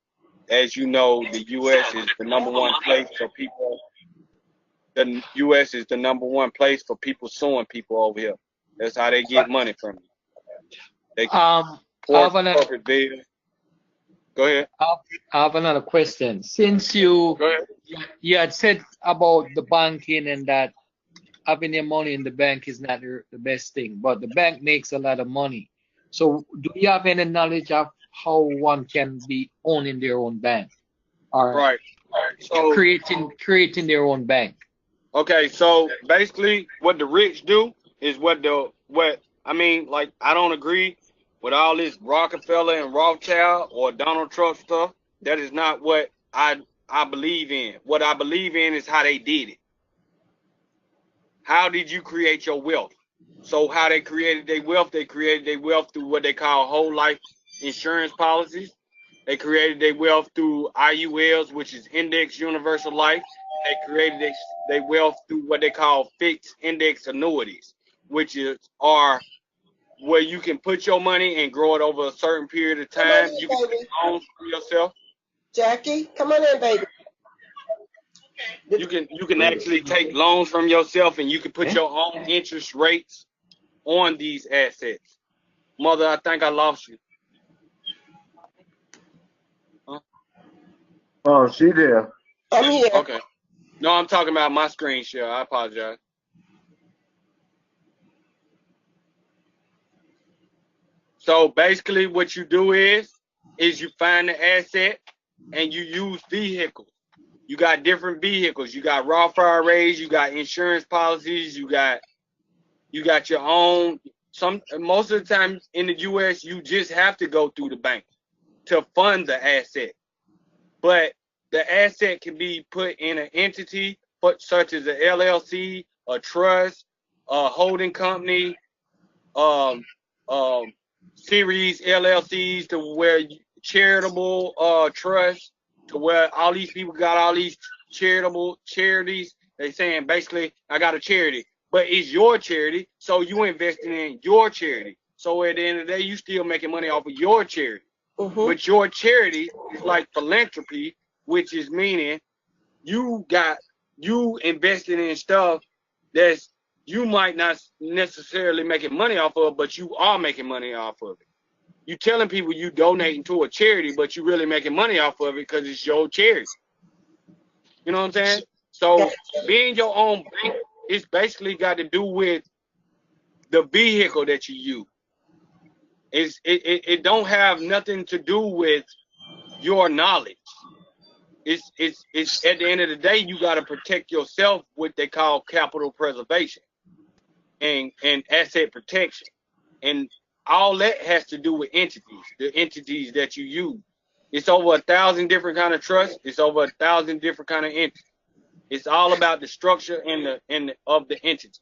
as you know, the U.S. is the number one place for people. The U.S. is the number one place for people suing people over here. That's how they get money from you. They I forge have another, corporate bill. Go ahead. I have another question. Since you Go ahead. you had said about the banking and that having your money in the bank is not the best thing, but the bank makes a lot of money. So, do you have any knowledge of how one can be owning their own bank or Right. So, creating their own bank? okay, so basically what the rich do is what I mean, like, I don't agree with all this Rockefeller and Rothschild or Donald Trump stuff. That is not what I believe in. What I believe in is how they did it. How did you create your wealth? So how they created their wealth through what they call whole life insurance policies. They created their wealth through IULs, which is Index Universal Life. They created their wealth through what they call fixed index annuities, which are where you can put your money and grow it over a certain period of Come on time. in, You can baby. take loans for yourself. Jackie, come on in, baby. You can actually take loans from yourself, and you can put your own interest rates on these assets. Mother, I think I lost you. Huh? Oh, she there. I'm here. Okay. No, I'm talking about my screen share. I apologize. So basically what you do is you find the asset and you use vehicles. You got different vehicles. You got Roth IRAs, you got insurance policies, you got your own. Most of the time in the US you just have to go through the bank to fund the asset. But the asset can be put in an entity such as an LLC, a trust, a holding company, um, series LLCs, to where charitable trusts, to where all these people got all these charitable charities. They saying basically, I got a charity, but it's your charity, so you investing in your charity. So at the end of the day, you still making money off of your charity. But your charity is like philanthropy, which is meaning you invested in stuff that's you might not necessarily making money off of, but you are making money off of it. You telling people you donating to a charity, but you really making money off of it because it's your charity. You know what I'm saying? So being your own bank, it's basically got to do with the vehicle that you use. It don't have nothing to do with your knowledge. It's at the end of the day, you got to protect yourself, what they call capital preservation and asset protection, and all that has to do with the entities that you use. It's over 1,000 different kind of trusts. It's over 1,000 different kind of entities. It's all about the structure of the entity.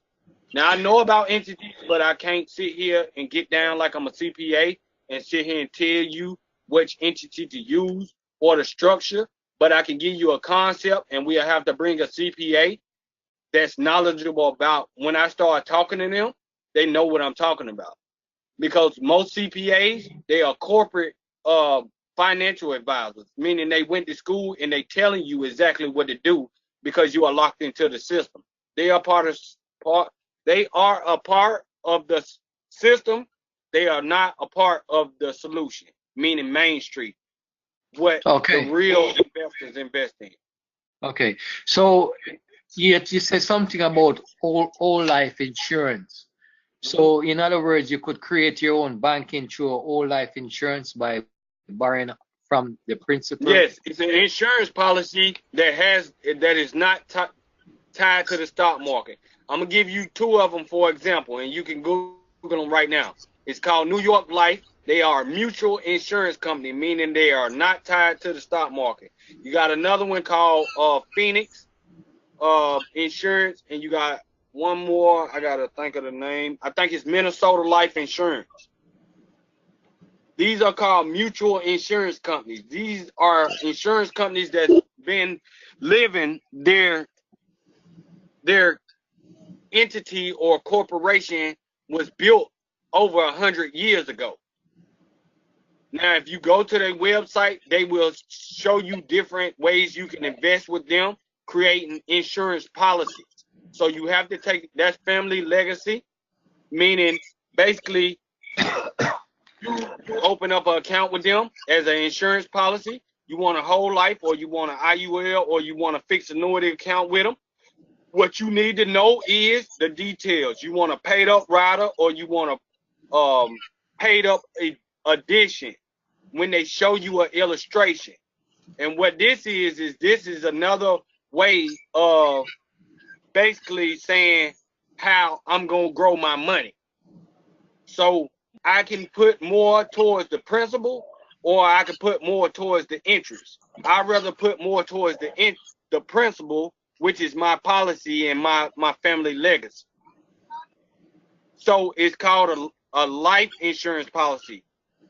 Now I know about entities, but I can't sit here and get down like I'm a CPA and sit here and tell you which entity to use or the structure. But I can give you a concept, and we'll have to bring a CPA that's knowledgeable about. When I start talking to them, they know what I'm talking about. Because most CPAs, they are corporate financial advisors, meaning they went to school and they telling you exactly what to do because you are locked into the system. They are they are a part of the system. They are not a part of the solution, meaning Main Street, what the real investors invest in. Okay. So you said something about whole life insurance. So in other words, you could create your own banking through a whole life insurance by borrowing from the principal. Yes, it's an insurance policy that is not tied to the stock market. I'm gonna give you two of them for example, and you can Google them right now. It's called New York Life. They are a mutual insurance company, meaning they are not tied to the stock market. You got another one called Phoenix Insurance, and you got one more. I gotta think of the name. I think it's Minnesota Life Insurance. These are called mutual insurance companies. These are insurance companies that's been living their entity or corporation was built over 100 years ago. Now, if you go to their website, they will show you different ways you can invest with them, creating insurance policies. So you have to take, that's family legacy, meaning basically you open up an account with them as an insurance policy. You want a whole life, or you want an IUL, or you want a fixed annuity account with them. What you need to know is the details. You want a paid up rider, or you want a paid up addition when they show you an illustration. And what this is another way of basically saying how I'm going to grow my money. So I can put more towards the principal, or I can put more towards the interest. I'd rather put more towards the principal, which is my policy and my family legacy. So it's called a life insurance policy.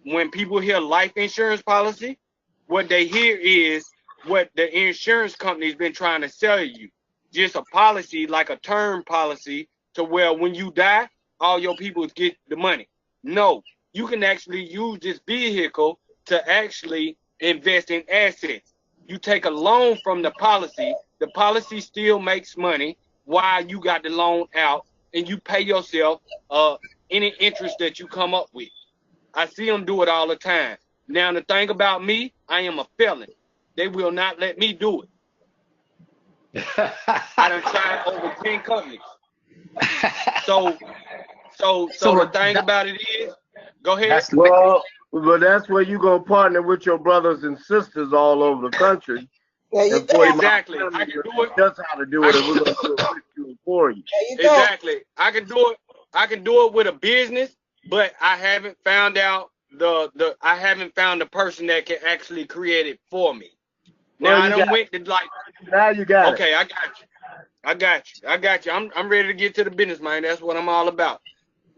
When people hear life insurance policy, what they hear is what the insurance company's been trying to sell you. Just a policy, like a term policy, to where when you die, all your people get the money. No, you can actually use this vehicle to actually invest in assets. You take a loan from the policy still makes money while you got the loan out, and you pay yourself any interest that you come up with. I see them do it all the time. Now, the thing about me, I am a felon. They will not let me do it. I done tried over 10 companies. So the thing about it is, go ahead. Well, that's where you gonna partner with your brothers and sisters all over the country. Exactly. I can do it. That's how to do it. And we're gonna do it with you and for you. Exactly. I can do it. I can do it with a business, but I haven't found out I haven't found the person that can actually create it for me. Now I don't went to like. Now you got it. Okay, I got you. I'm ready to get to the business, man. That's what I'm all about.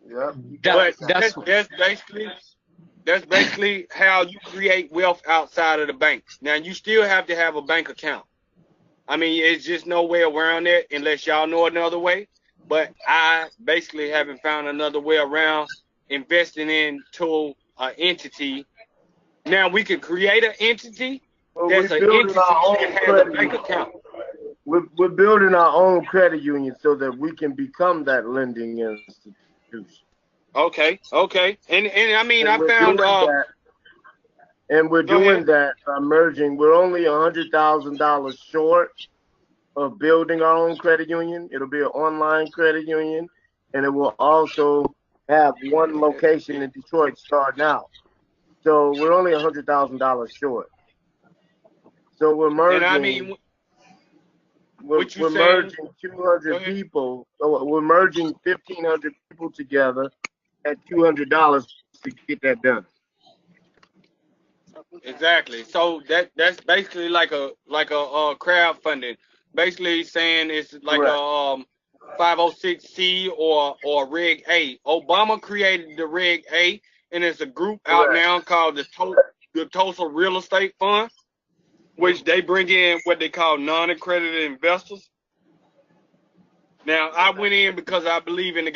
Yeah. But that's basically how you create wealth outside of the banks. Now you still have to have a bank account. I mean, it's just no way around it unless y'all know another way. But I basically haven't found another way around investing into an entity. Now we can create an entity that's an entity that has a bank account. We're building our own credit union so that we can become that lending institution. Okay. And I mean, I found and we're doing that by merging. We're only $100,000 short of building our own credit union. It'll be an online credit union, and it will also have one location in Detroit starting out. So we're only $100,000 short. So we're merging. And I mean, we're merging 200 people. So we're merging 1,500 people together at $200 to get that done. Exactly. So that's basically like a crowdfunding. Basically saying it's like a 506C or Reg A. Obama created the Reg A, and it's a group out now called the Tulsa Real Estate Fund, which they bring in what they call non-accredited investors. Now I went in because I believe in the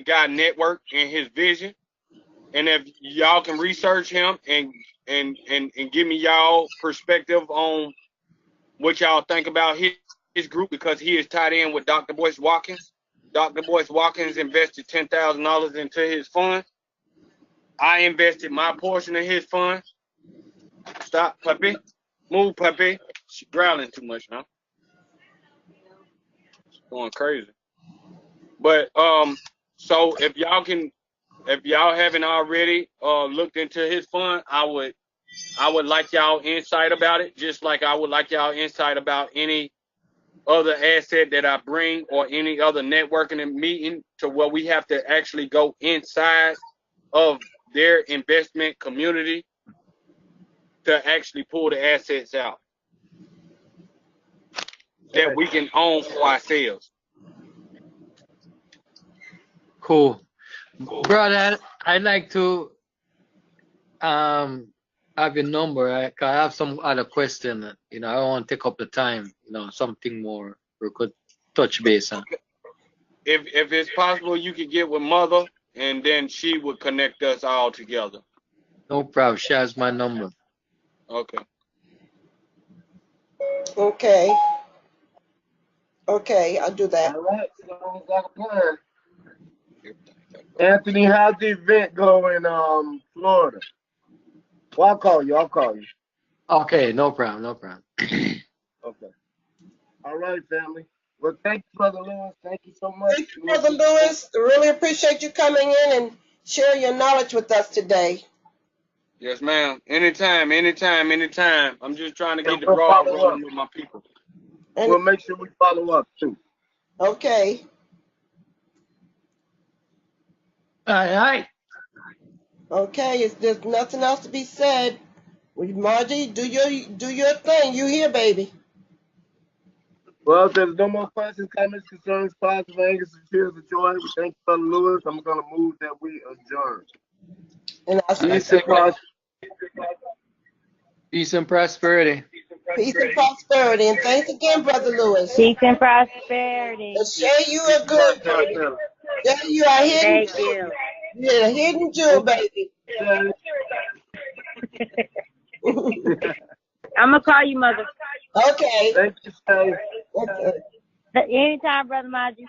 guy network and his vision. And if y'all can research him and give me y'all perspective on what y'all think about his group, because he is tied in with Dr. Boyce Watkins. Dr. Boyce Watkins invested $10,000 into his fund. I invested my portion of his fund. Stop, puppy. Move, puppy. She's growling too much now. She's going crazy. But so if y'all haven't already looked into his fund, I would like y'all insight about it, just like I would like y'all insight about any other asset that I bring or any other networking and meeting, to where we have to actually go inside of their investment community to actually pull the assets out that we can own for ourselves. Cool. Brother, I'd like to have your number. I have some other question. I don't want to take up the time. Something more we could touch base on. if it's possible, you could get with Mother, and then she would connect us all together. No problem. She has my number. Okay. Okay. Okay, I'll do that. All right, so got a plan. Anthony, how's the event go in Florida? Well, I'll call you. Okay, no problem. No problem. Okay. All right, family. Well, thank you, Brother Lewis. Thank you so much. Thank you, Brother Lewis. I really appreciate you coming in and sharing your knowledge with us today. Yes, ma'am. Anytime. I'm just trying to get the We'll ball follow up. rolling with my people. And We'll make sure we follow up too. okay. All right. Okay, if there's nothing else to be said, well, Margie, do your thing. You here, baby. Well, if there's no more questions, comments, concerns, positive, anger, tears of joy, we thank you, Brother Lewis. I'm going to move that we adjourn. And I say Peace and prosperity. Peace and prosperity. peace and prosperity. And thanks again, Brother Lewis. Peace and prosperity. And Shay, you are good, baby. Shay, you are hidden. Thank you. You're a hidden jewel, baby. I'm gonna call you, Mother. Okay. Thank you, Shay. Okay. Anytime, Brother Maji.